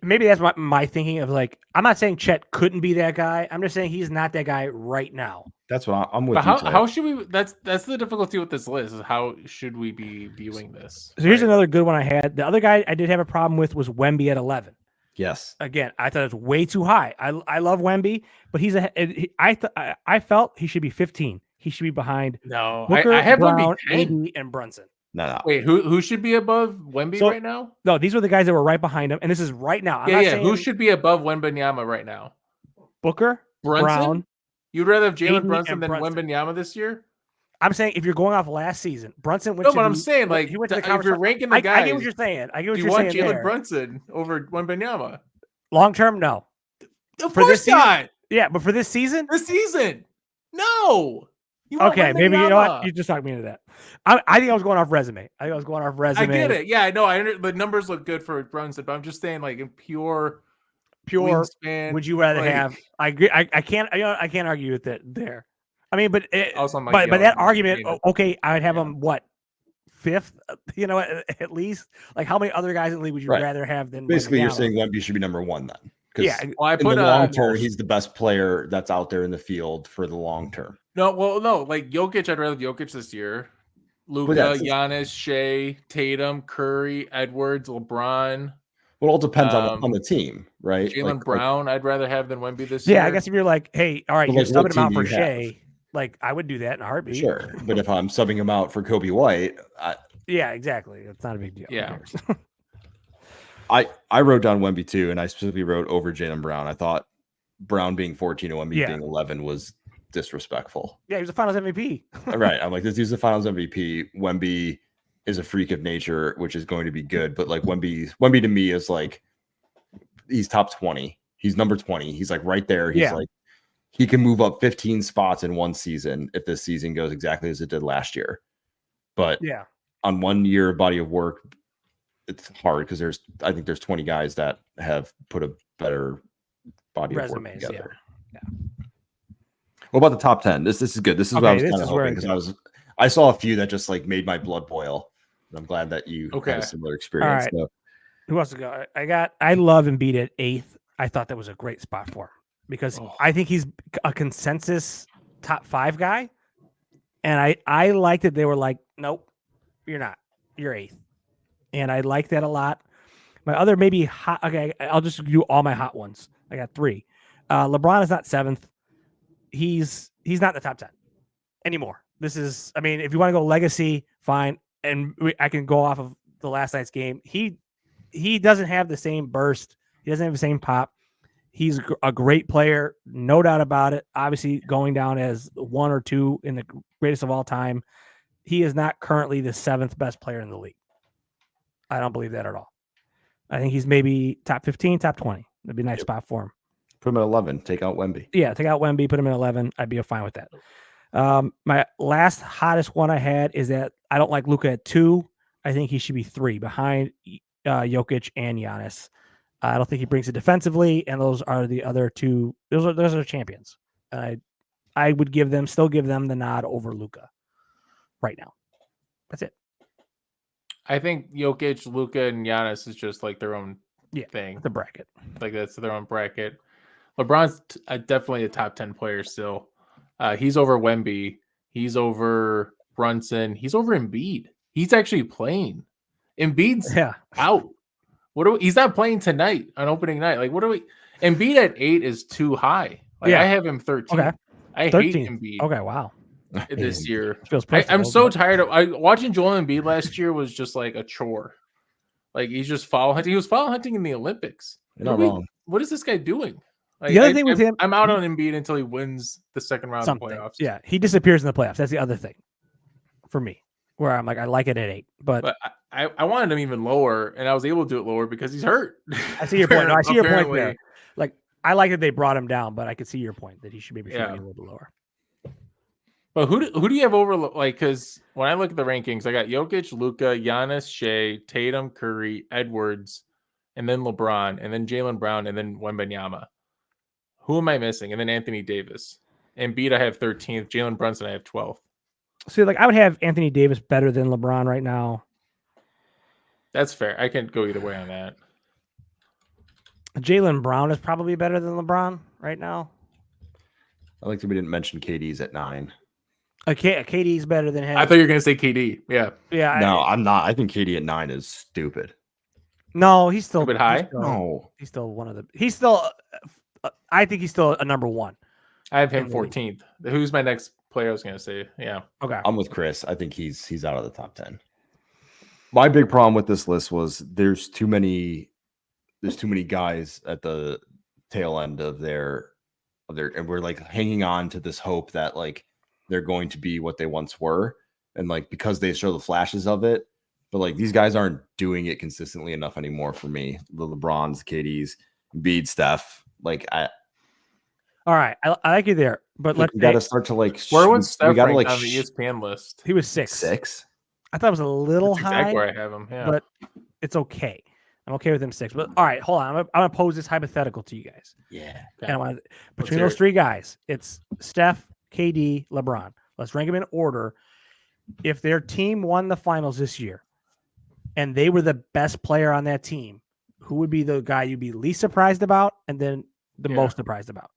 Maybe that's my thinking of like, I'm not saying Chet couldn't be that guy. I'm just saying he's not that guy right now. That's what I'm with. How should we? That's the difficulty with this list. Is how should we be viewing this? So here's another good one I had. The other guy I did have a problem with was Wemby at 11. Yes. Again, I thought it was way too high. I love Wemby, but I felt he should be 15. He should be behind. No, Booker, I have Brown, Wemby AD, and Brunson. No. Wait, who should be above Wemby right now? No, these were the guys that were right behind him, and this is right now. I'm not saying who should be above Wembanyama right now? Booker, Brown. You'd rather have Jalen Brunson than Wembanyama this year? I'm saying if you're going off last season, Brunson went. No, but I'm saying like if you're ranking the guys, I get what you're saying. I get what you're saying. Do you want Jalen Brunson over Wembanyama? Long term, no. Of course not. Yeah, but for this season, no. Okay, maybe you know what? You just talked me into that. I think I was going off resume. I get it. Yeah, I know. The numbers look good for Brunson, but I'm just saying, like in pure wingspan, would you rather have? I agree. I can't. I can't argue with it there. I mean, but that argument. Okay, I'd have him what 5th? At least. Like, how many other guys in the league would you rather have than? Basically, you're saying Wemby should be number 1 then. Yeah, in the long term, he's the best player that's out there in the field for the long term. No, like Jokic, I'd rather have Jokic this year. Luka, Giannis, Shea, Tatum, Curry, Edwards, LeBron. Well, it all depends on the team, right? Jalen Brown, I'd rather have than Wemby this year. Yeah, I guess if you're like, hey, all right, you're subbing him out for Shea, like I would do that in a heartbeat. Sure, but if I'm subbing him out for Kobe White, yeah, exactly, it's not a big deal. Yeah. I wrote down Wemby too, and I specifically wrote over Jaylen Brown. I thought Brown being 14 and Wemby being 11 was disrespectful. Yeah, he was a Finals MVP. Right. I'm like, this dude's the Finals MVP. Wemby is a freak of nature, which is going to be good. But like Wemby to me is like, he's top 20. He's number 20. He's like right there. He's like, he can move up 15 spots in one season if this season goes exactly as it did last year. But on 1 year body of work, it's hard because I think there's 20 guys that have put a better body of work together. Yeah. What about the top 10? This is good. This is what I was kind of hoping because I saw a few that just like made my blood boil. I'm glad that you had a similar experience. All right. Who wants to go? I love Embiid at 8th. I thought that was a great spot for him because I think he's a consensus top 5 guy. And I liked that they were like, nope, you're not. You're 8th. And I like that a lot. My other maybe hot. Okay, I'll just do all my hot ones. I got 3. LeBron is not 7th. He's he's not in the top 10 anymore. This is, I mean, if you want to go legacy, fine. And I can go off of the last night's game. He doesn't have the same burst. He doesn't have the same pop. He's a great player, no doubt about it. Obviously, going down as 1 or 2 in the greatest of all time. He is not currently the 7th best player in the league. I don't believe that at all. I think he's maybe top 15, top 20. That'd be a nice spot for him. Put him at 11. Take out Wemby. Yeah, take out Wemby, put him at 11. I'd be fine with that. My last hottest one I had is that I don't like Luka at 2. I think he should be 3 behind Jokic and Giannis. I don't think he brings it defensively, and those are the other 2. Those are champions. I would still give them the nod over Luka right now. That's it. I think Jokic, Luka, and Giannis is just like their own thing. The bracket. Like that's their own bracket. LeBron's definitely a top 10 player still. He's over Wemby. He's over Brunson. He's over Embiid. He's actually playing. Embiid's out. He's not playing tonight on opening night. Like, Embiid at 8 is too high. Like, I have him 13. Okay. I 13. hate Embiid. Okay, wow. This year. I'm so tired of watching Joel Embiid last year was just like a chore. Like, he's just foul hunting. He was foul hunting in the Olympics. You're not wrong. What is this guy doing? Like, the other thing with him, I'm out on Embiid until he wins the second round of the playoffs. Yeah, he disappears in the playoffs. That's the other thing for me, where I'm like, I like it at 8, but I wanted him even lower, and I was able to do it lower because he's hurt. I see your point. No, I see your point there. Like, I like that they brought him down, but I could see your point that he should maybe be a little bit lower. But who do you have over? Like, because when I look at the rankings, I got Jokic, Luka, Giannis, Shea, Tatum, Curry, Edwards, and then LeBron, and then Jaylen Brown, and then Wembanyama. Who am I missing? And then Anthony Davis. Embiid, I have 13th. Jalen Brunson, I have 12th. So, like, I would have Anthony Davis better than LeBron right now. That's fair. I can go either way on that. Jaylen Brown is probably better than LeBron right now. I like that we didn't mention KD's at 9. KD's better than him. I thought you were going to say KD. Yeah. Yeah. No, I'm not. I think KD at 9 is stupid. No, he's still a bit high. He's still one of the. He's still. I think he's still a number 1. I have him 14th. Who's my next player? I was going to say. Yeah. Okay. I'm with Chris. I think he's out of the top 10. My big problem with this list was there's too many guys at the tail end of their, and we're like hanging on to this hope that like they're going to be what they once were, and like because they show the flashes of it, but like these guys aren't doing it consistently enough anymore for me. The LeBrons, KDs, Embiid, Steph, like all right, I like you there, but we got to start to like. Where was Steph ranked like on the ESPN list? He was 6. 6. I thought it was a little That's high. exactly where I have him. Yeah, but it's okay. I'm okay with him 6. But all right, hold on. I'm gonna pose this hypothetical to you guys. Yeah. And between those 3 guys, it's Steph, KD, LeBron. Let's rank them in order. If their team won the finals this year, and they were the best player on that team, who would be the guy you'd be least surprised about, and then the most surprised about?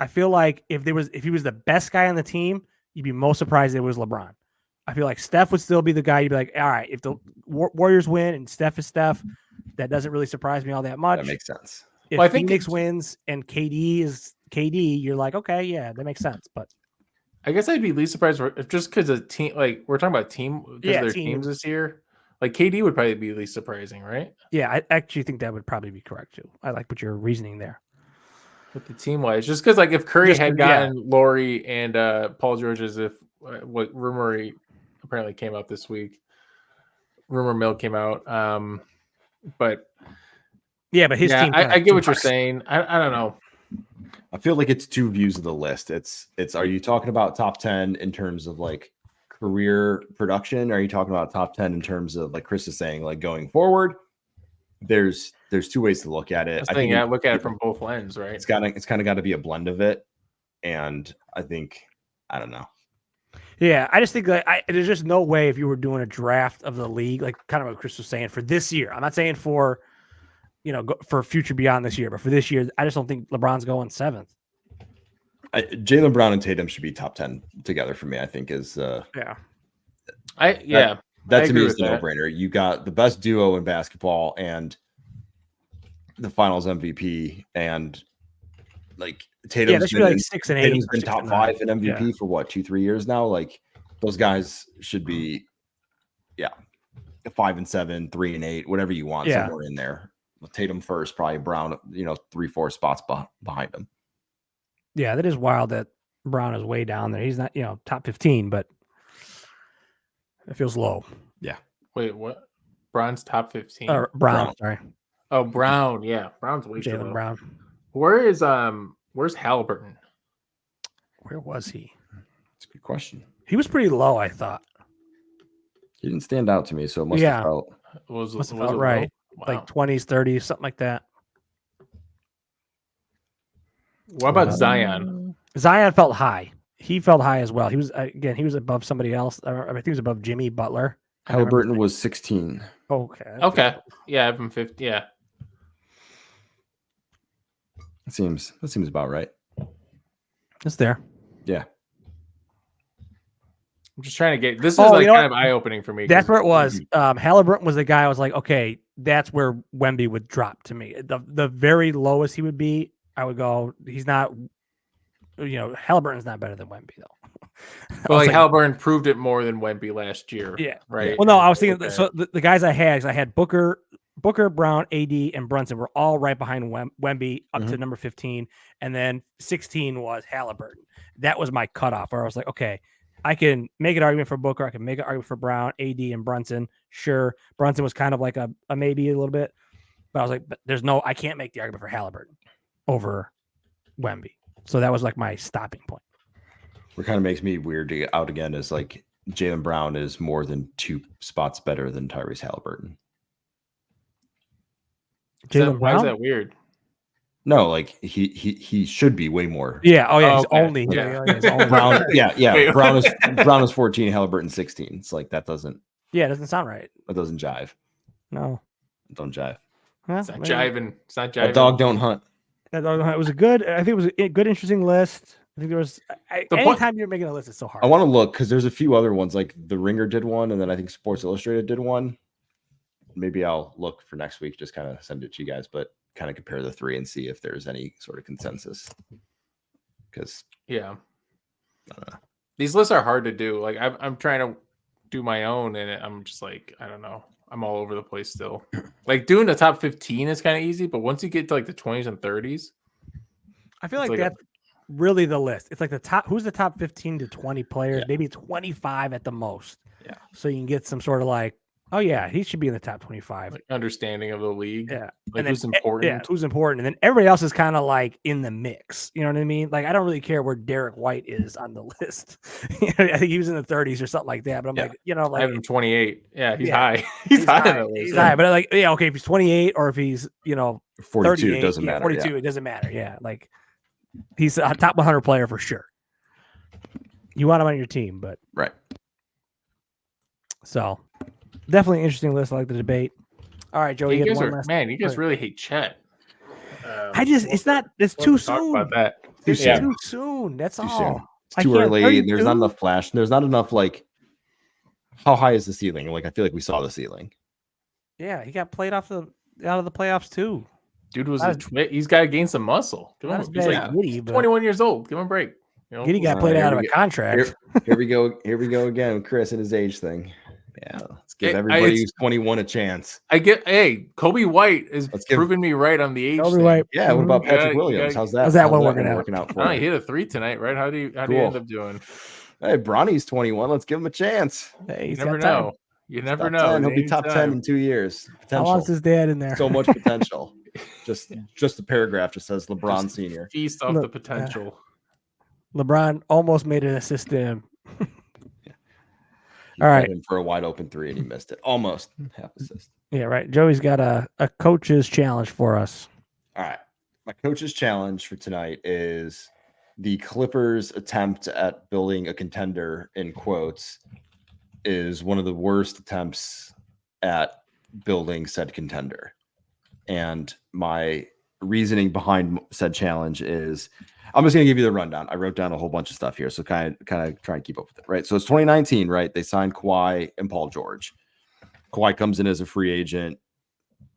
I feel like if he was the best guy on the team, you'd be most surprised it was LeBron. I feel like Steph would still be the guy you'd be like, all right, if the Warriors win and Steph is Steph, that doesn't really surprise me all that much. That makes sense. If I think Phoenix wins and KD is KD, you're like, okay, yeah, that makes sense. But I guess I'd be least surprised if just because of team, like we're talking about their teams this year. Like KD would probably be least surprising, right? Yeah, I actually think that would probably be correct too. I like what you're reasoning there. With the team wise, just because like if Curry had gotten Laurie and Paul George, as if what rumor apparently came out this week, rumor mill came out, but his team. I get what you're saying. I don't know. I feel like it's 2 views of the list. It's are you talking about top 10 in terms of like career production? Or are you talking about top 10 in terms of like Chris is saying, like going forward? There's 2 ways to look at it. I think look at it from both lenses, right? It's kind of got to be a blend of it, and I think I don't know. Yeah, I just think like there's just no way if you were doing a draft of the league, like kind of what Chris was saying for this year. I'm not saying for for future beyond this year, but for this year, I just don't think LeBron's going 7th. Jaylen Brown and Tatum should be top 10 together for me. I think is That to me is the no-brainer. You got the best duo in basketball and the Finals MVP, and like Yeah, Tatum's they should be been like 6 and 8. Tatum's or been 6 top and 9. 5 in MVP for what 2-3 years now. Like those guys should be 5 and 7, 3 and 8, whatever you want, somewhere in there. Tatum first, probably Brown, 3-4 spots behind him. Yeah, that is wild that Brown is way down there. He's not, top 15, but it feels low. Yeah. Wait, what? Brown's top 15? Or Brown, sorry. Oh, Brown. Yeah, Brown's way too Jaylen low. Brown. Where's Halliburton? Where was he? That's a good question. He was pretty low, I thought. He didn't stand out to me, so it must have felt. Was Must have it felt right. Wow. Like 20s, 30s, something like that. What about Zion? Zion felt high. He felt high as well. He was above somebody else. I think he was above Jimmy Butler. Halliburton was 16. Okay. Yeah, Evan 50. Yeah. That seems about right. It's there. Yeah. I'm just trying to get this is kind of eye-opening for me. That's where it was. Halliburton was the guy I was like, okay, that's where Wemby would drop to me. The very lowest he would be, I would go, he's not, Halliburton's not better than Wemby though. But Halliburton proved it more than Wemby last year. Yeah. Right. Well, no, I was thinking, so the guys I had Booker, Brown, AD, and Brunson were all right behind Wemby up to number 15. And then 16 was Halliburton. That was my cutoff where I was like, okay, I can make an argument for Booker. I can make an argument for Brown, AD, and Brunson. Sure. Brunson was kind of like a maybe a little bit. But I was like, but I can't make the argument for Halliburton over Wemby. So that was like my stopping point. What kind of makes me weird to get out again is like Jaylen Brown is more than 2 spots better than Tyrese Halliburton. Why is that weird? No, like he should be way more. Yeah. Oh yeah. Oh, He's okay. only. He's only. Brown. Yeah. Wait, Brown is 14. Halliburton 16. It's like that doesn't. Yeah, it doesn't sound right. That doesn't jive. No. Don't jive. It's not jiving. It's not jiving. That dog don't hunt. It was a good. I think it was a good, interesting list. I think there was. Anytime you're making a list, it's so hard. I want to look because there's a few other ones. Like The Ringer did one, and then I think Sports Illustrated did one. Maybe I'll look for next week. Just kind of send it to you guys, but kind of compare the 3 and see if there's any sort of consensus. Because these lists are hard to do. Like I'm trying to do my own, and I'm just like, I don't know. I'm all over the place still. Like doing the top 15 is kind of easy, but once you get to like the 20s and 30s, I feel like that's really the list. It's like who's the top 15 to 20 players, maybe 25 at the most. Yeah. So you can get some sort of like, oh yeah, he should be in the top 25. like understanding of the league. Yeah. Like who's important. Yeah, who's important. And then everybody else is kind of like in the mix. You know what I mean? Like I don't really care where Derek White is on the list. I think he was in the 30s or something like that. But I'm like, I have him 28. Yeah, he's Yeah. high. He's high on the list. He's high. But like, okay, if he's 28 or if he's, 42 doesn't matter. 42, it doesn't matter. Yeah. Like he's a top 100 player for sure. You want him on your team, but Right. So definitely an interesting list. I like the debate. All right, Joe, you guys really hate Chet. It's too soon. About that. It's too soon. That's Too all. soon. It's too early. There's not enough flash. There's not enough like. How high is the ceiling? Like I feel like we saw the ceiling. Yeah, he got played out of the playoffs too. Dude he's got to gain some muscle. He's like 21 years old. Give him a break. Giddy got played out of a contract. Here we go again with Chris and his age thing. Yeah, let's give everybody who's 21 a chance. Kobe White is proving me right on the age thing. White. Yeah, what about Patrick Williams? How's that one working out for you? He hit a 3 tonight, right? How do you end up doing? Hey, Bronny's 21. Let's give him a chance. Hey, you never know. You never know. He'll be top 10 in 2 years. Potential. How long's his dad in there? So much potential. just a paragraph just says LeBron Senior. Feast off the potential. LeBron almost made an assist to him. All right. Him for a wide open 3 and he missed it. Almost half assist. Yeah, right. Joey's got a coach's challenge for us. All right. My coach's challenge for tonight is the Clippers' attempt at building a contender, in quotes, is one of the worst attempts at building said contender. And my reasoning behind said challenge is I'm just going to give you the rundown. I wrote down a whole bunch of stuff here, so kind of try and keep up with it, right? So it's 2019, right? They signed Kawhi and Paul George. Kawhi comes in as a free agent.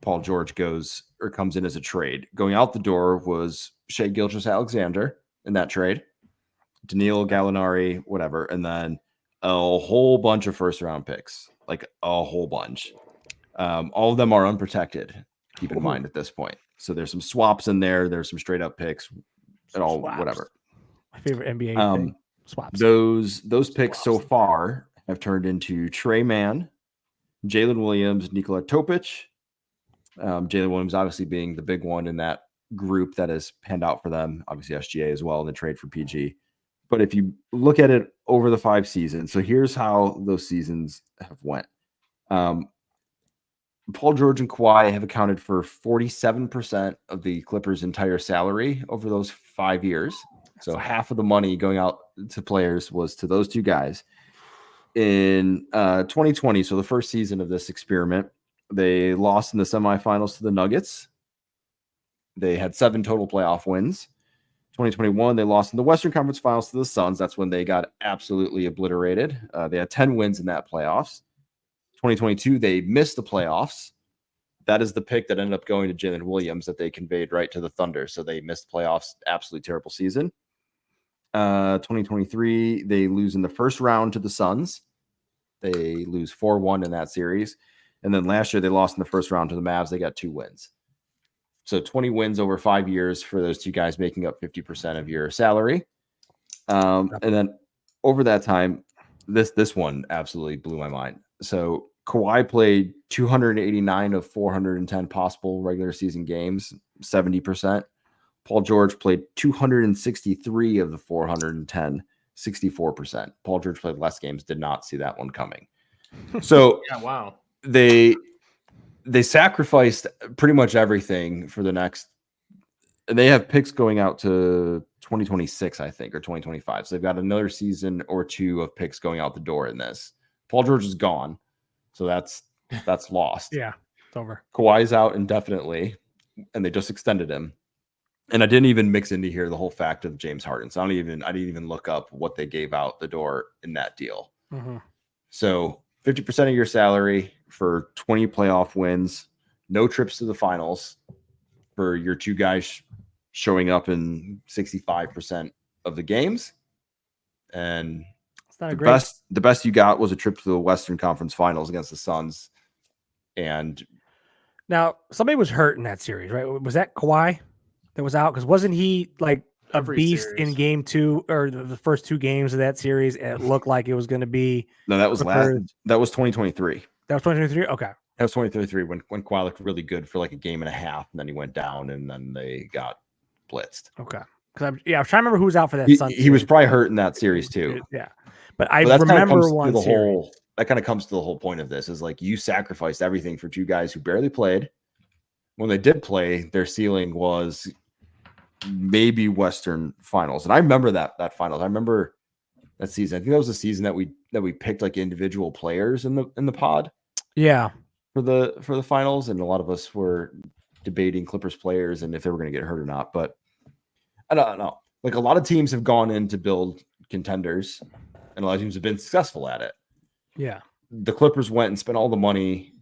Paul George comes in as a trade. Going out the door was Shea Gilgeous-Alexander in that trade, Danilo Gallinari, whatever, and then a whole bunch of first-round picks, like a whole bunch. All of them are unprotected, keep in mind at this point. So there's some swaps in there. There's some straight-up picks and all Swaps. whatever. My favorite NBA thing. Swaps. Those picks so far have turned into Trey Mann, Jalen Williams, Nikola Topic. Jalen Williams obviously being the big one in that group that has panned out for them. Obviously SGA as well in the trade for PG. But if you look at it over the 5 seasons, so here's how those seasons have went. Paul George and Kawhi have accounted for 47% of the Clippers' entire salary over those 5 years. So half of the money going out to players was to those two guys. In 2020, so the first season of this experiment, they lost in the semifinals to the Nuggets. They had 7 total playoff wins. 2021, they lost in the Western Conference Finals to the Suns. That's when they got absolutely obliterated. They had 10 wins in that playoffs. 2022, they missed the playoffs. That is the pick that ended up going to Jalen Williams that they conveyed right to the Thunder. So they missed playoffs. Absolutely terrible season. 2023, they lose in the first round to the Suns. They lose 4-1 in that series. And then last year, they lost in the first round to the Mavs. They got 2 wins. So 20 wins over 5 years for those two guys, making up 50% of your salary. And then over that time, this one absolutely blew my mind. So Kawhi played 289 of 410 possible regular season games, 70%. Paul George played 263 of the 410, 64%. Paul George played less games, did not see that one coming. So yeah, wow. They sacrificed pretty much everything for the next, and they have picks going out to 2026, I think, or 2025. So they've got another season or 2 of picks going out the door in this. Paul George is gone, so that's lost. Yeah, it's over. Kawhi's out indefinitely, and they just extended him. And I didn't even mix into here the whole fact of James Harden. So I didn't even look up what they gave out the door in that deal. Mm-hmm. So 50% of your salary for 20 playoff wins, no trips to the finals for your 2 guys showing up in 65% of the games. And it's not the best you got was a trip to the Western Conference Finals against the Suns. And now somebody was hurt in that series, right? Was that Kawhi that was out? Because wasn't he like a beast in game 2 or the first 2 games of that series? It looked like it was going to be. No, that was that was 2023. That was 2023. Okay, that was 2023 when Kawhi looked really good for like a game and a half, and then he went down, and then they got blitzed. Okay, because I was trying to remember who was out for that. He was probably hurt in that series too. Yeah, but I remember one series. That kind of comes to the whole point of this is like you sacrificed everything for 2 guys who barely played. When they did play, their ceiling was maybe Western Finals, and I remember that finals. I remember that season. I think that was the season that we picked like individual players in the pod. Yeah, for the finals, and a lot of us were debating Clippers players and if they were going to get hurt or not. But I don't know. Like a lot of teams have gone in to build contenders, and a lot of teams have been successful at it. Yeah, the Clippers went and spent all the money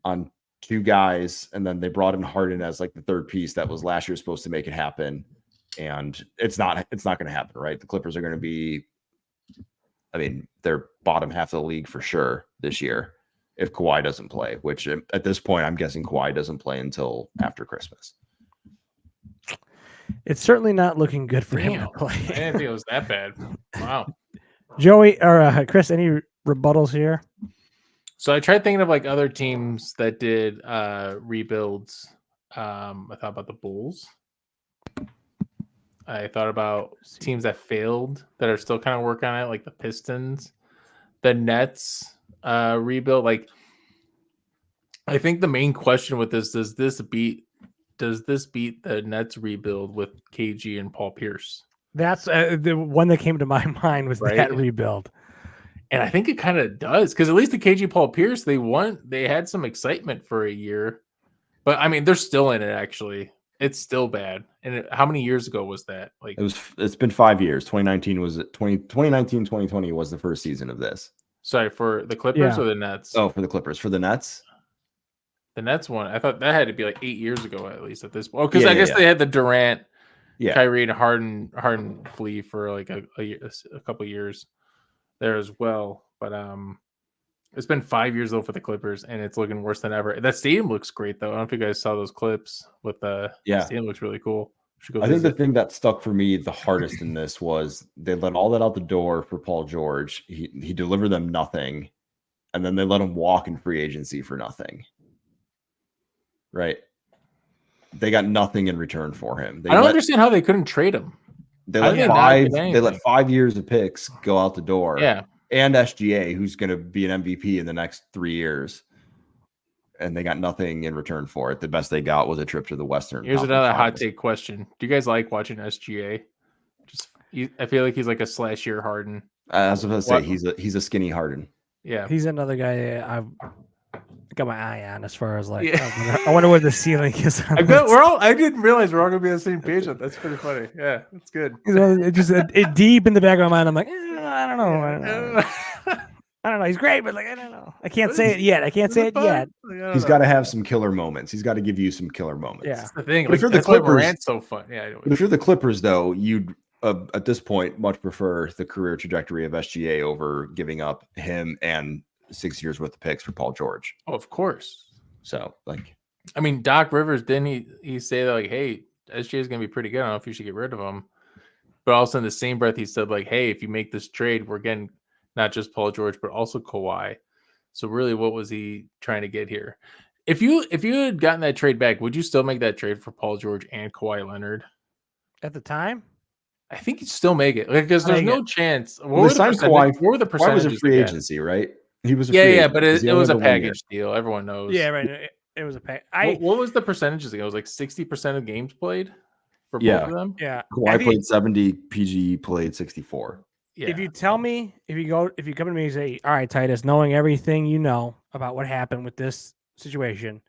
on 2 guys, and then they brought in Harden as like the 3rd piece that was last year supposed to make it happen, and it's not going to happen, right? The Clippers are going to be, I mean, they're bottom half of the league for sure this year if Kawhi doesn't play, which at this point I'm guessing Kawhi doesn't play until after Christmas. It's certainly not looking good for him to play. I didn't think it was that bad. Wow. Joey or Chris, any rebuttals here? So I tried thinking of like other teams that did rebuilds. I thought about the Bulls. I thought about teams that failed that are still kind of working on it, like the Pistons, the Nets rebuild. Like, I think the main question with this does this beat the Nets rebuild with KG and Paul Pierce? That's the one that came to my mind was that rebuild. And I think it kind of does, because at least the KG Paul Pierce, they had some excitement for a year, but I mean, they're still in it. Actually, it's still bad. And how many years ago was that? Like it's been 5 years. 2019 was 2019, 2020 was the first season of this. Sorry, for the Clippers or the Nets? Oh, for the Clippers. For the Nets. The Nets one, I thought that had to be like 8 years ago at least at this point. Because I guess they had the Durant Yeah. Kyrie and Harden flee for like a couple years there as well. But it's been 5 years though for the Clippers, and it's looking worse than ever. That stadium looks great though. I don't know if you guys saw those clips with the stadium looks really cool. I think the thing that stuck for me the hardest in this was they let all that out the door for Paul George. He delivered them nothing, and then they let him walk in free agency for nothing. Right? They got nothing in return for him. I don't understand how they couldn't trade him. They let 5 years of picks go out the door. Yeah. And SGA, who's going to be an MVP in the next 3 years. And they got nothing in return for it. The best they got was a trip to the Western. Here's another hot take question. Do you guys like watching SGA? I feel like he's like a /year Harden. I was going to say he's a skinny Harden. Yeah. He's another guy I've got my eye on as far as like I wonder what the ceiling is. I didn't realize we're all gonna be on the same page. That's pretty funny. Yeah, that's good. It just deep in the back of my mind, I'm like, I don't know. I don't know. He's great, but like I don't know. I can't say it yet. He's got to have some killer moments. He's got to give you some killer moments. Yeah, that's the thing. Like, if you're the Clippers, Morant's so fun. Yeah. But if you're the Clippers, though, you'd at this point much prefer the career trajectory of SGA over giving up him and 6 years worth of picks for Paul George. Oh, of course. So, like, I mean, Doc Rivers, didn't he say that, like, hey, SGA is going to be pretty good. I don't know if you should get rid of him. But also in the same breath, he said, like, hey, if you make this trade, we're getting not just Paul George, but also Kawhi. So really, what was he trying to get here? If you had gotten that trade back, would you still make that trade for Paul George and Kawhi Leonard? At the time? I think you'd still make it. Because there's no chance. What were the percentages? Kawhi was a free agency, right? He was but it was a package deal. Everyone knows. Yeah, right. It was a package. What was the percentages again? It was like 60% of games played for both of them. Yeah, Kawhi played 70, PG played 64. Yeah. If you tell me, if you come to me and say, all right, Titus, knowing everything you know about what happened with this situation,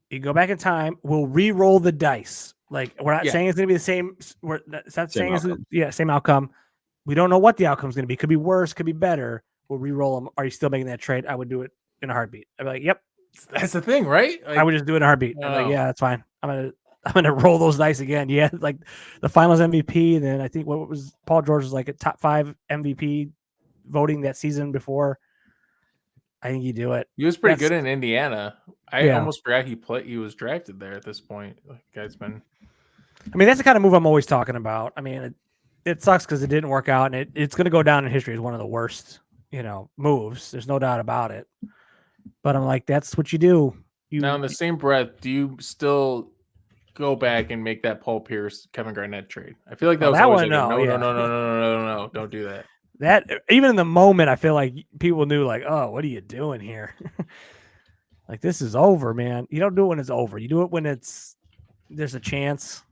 you go back in time, we'll re-roll the dice. Like, we're not saying it's going to be the same. It's not saying it's same outcome. We don't know what the outcome is going to be. Could be worse, could be better. We'll re-roll them. Are you still making that trade? I would do it in a heartbeat. I'd be like, yep. That's the thing, right? Like, I would just do it in a heartbeat. I'm like, yeah, that's fine. I'm gonna roll those dice again. Yeah, like the Finals MVP. And then I think what was Paul George was like a top 5 MVP voting that season before. I think you do it. He was pretty good in Indiana. I almost forgot he was drafted there at this point. Like, guy's been. I mean, that's the kind of move I'm always talking about. I mean, it sucks because it didn't work out, and it's going to go down in history as one of the worst, moves. There's no doubt about it. But I'm like, that's what you do. Now, in the same breath, do you still go back and make that Paul Pierce, Kevin Garnett trade? I feel like that was always like, no, don't do that. That even in the moment, I feel like people knew, like, oh, what are you doing here? Like, this is over, man. You don't do it when it's over. You do it when there's a chance,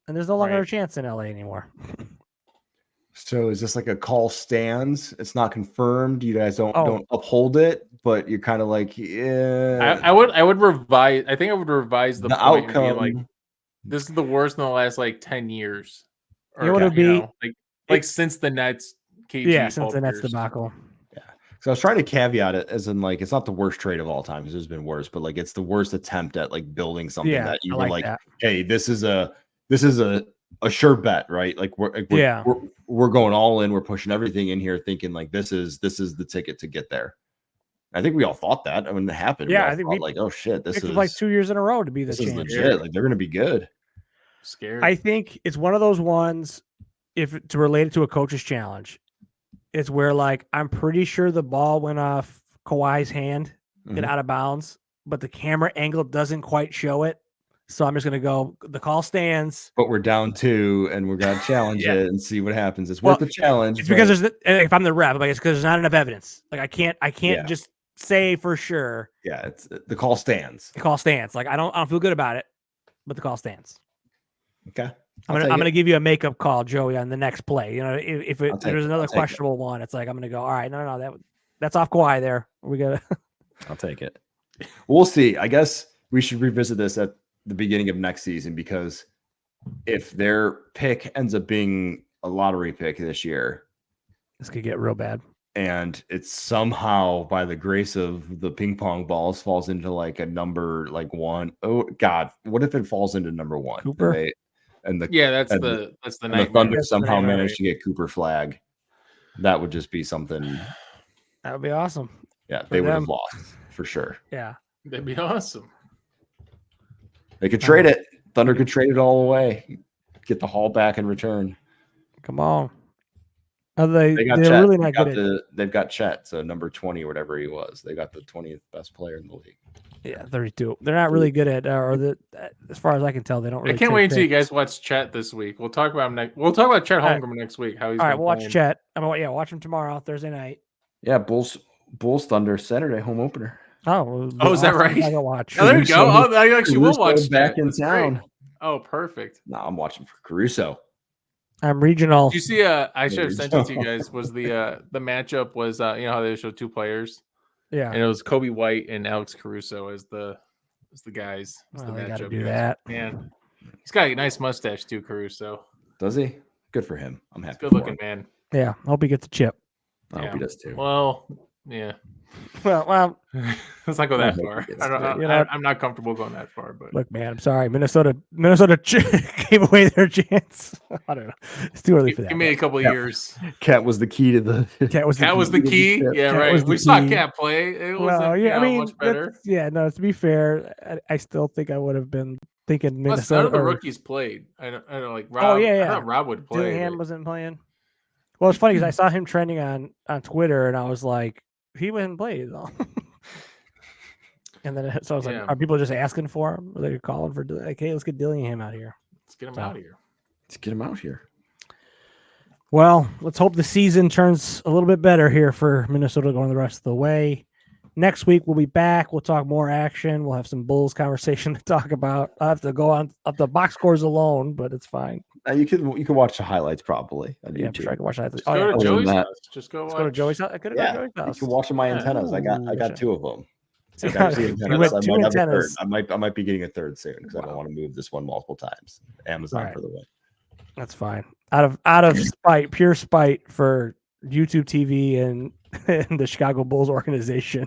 and there's no longer a chance in LA anymore. So is this like a call stands? It's not confirmed. You guys don't uphold it, but you're kind of like, yeah. I would revise. I think I would revise the point outcome. Like, this is the worst in the last like 10 years. Or, it would be like since the Nets. Since the Nets debacle. Yeah. So I was trying to caveat it as in, like, it's not the worst trade of all time because there's been worse, but like it's the worst attempt at like building something that you were like, hey, this is a sure bet, right? Like we're going all in, we're pushing everything in here, thinking like this is the ticket to get there. I think we all thought that when it happened. Yeah, I think we like, oh shit, this is like 2 years in a row to be the champion. Legit. Like, they're gonna be good. Scared. I think it's one of those ones, if to relate it to a coach's challenge, it's where, like, I'm pretty sure the ball went off Kawhi's hand and out of bounds, but the camera angle doesn't quite show it. So I'm just going to go, the call stands. But we're down 2, and we're going to challenge it and see what happens. It's worth the challenge. It's because if I'm the rep, like, it's because there's not enough evidence. Like, I can't just say for sure. Yeah, it's the call stands. The call stands. Like, I don't feel good about it, but the call stands. Okay. I'm gonna give you a makeup call, Joey, on the next play. If there's another questionable one, it's like I'm gonna go, all right, no, that's off Kawhi there. We gotta. I'll take it. We'll see. I guess we should revisit this at the beginning of next season, because if their pick ends up being a lottery pick this year, this could get real bad. And it's somehow, by the grace of the ping pong balls, falls into like a number like 1. Oh God, what if it falls into number 1? Cooper? and the that's and the Thunder nightmare. somehow nightmare, managed to get Cooper Flag. That would just be something. That would be awesome. Yeah, for they would have them. lost for sure. Yeah. That'd be awesome. They could trade it. Thunder could trade it all away, get the haul back in return. Come on. They're Chet. really not good at They've got Chet, so number 20 or whatever he was. They got the 20th best player in the league. Yeah, 32. They're not really good at, as far as I can tell, they don't really. I can't wait until you guys watch Chet this week. We'll talk about him next. We'll talk about Chet Holmgren next week. How he's all right. We'll watch playing. Chet. Watch him tomorrow, Thursday night. Yeah, Bulls Thunder Saturday home opener. Oh, is that right? I can watch. Oh, there you go. I actually will watch back Chet. in That's town. great. Oh, perfect. No, I'm watching for Caruso. I'm regional. Did you see? I should have sent it to you guys. Was the matchup was you know how they showed two players? Yeah, and it was Kobe White and Alex Caruso as the guys. Well, the they got to matchup do guys. that. Man, he's got a nice mustache too, Caruso. Does he? Good for him. I'm happy. Good looking man. Yeah, I hope he gets a chip. I hope he does too. Well, yeah. Well, let's not go that far. I'm not comfortable going that far. But look, man, I'm sorry. Minnesota gave away their chance. I don't know. It's too early for that. Give me a couple of years. Cat was the key to the. Cat was the key. Yeah, right. We saw Cat play. It was much better. No. To be fair, I still think I would have been thinking Minnesota. None of the rookies played. I don't like Rob. Oh yeah. I thought Rob would play. Dillingham wasn't playing. Well, it's funny because I saw him trending on Twitter, and I was like, he wouldn't play though. And then I was like, are people just asking for him? Are they calling for like, hey, let's get Dillingham out of here. Let's get him out of here. Let's get him out here. Well, let's hope the season turns a little bit better here for Minnesota going the rest of the way. Next week we'll be back. We'll talk more action. We'll have some Bulls conversation to talk about. I have to go on up the box scores alone, but it's fine. You can watch the highlights probably on Yeah, YouTube. I'm sure I can watch that. Just go to Joey's house. Just go to Joey's house. I could have gone to Joey's house. You can watch my antennas. I got two of them. I might be getting a third soon because I don't want to move this one multiple times. Amazon for the win. That's fine. Out of spite, pure spite for YouTube TV and the Chicago Bulls organization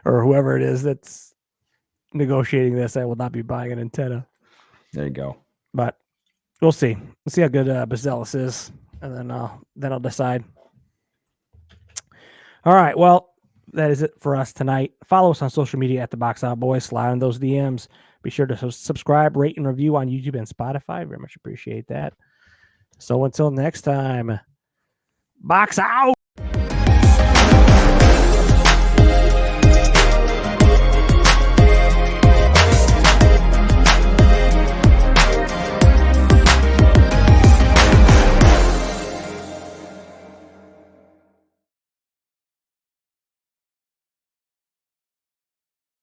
or whoever it is that's negotiating this, I will not be buying an antenna. There you go. But we'll see. We'll see how good Bazelis is, and then I'll decide. All right. Well, that is it for us tonight. Follow us on social media at the Box Out Boys. Slide in those DMs. Be sure to subscribe, rate, and review on YouTube and Spotify. Very much appreciate that. So until next time, Box Out.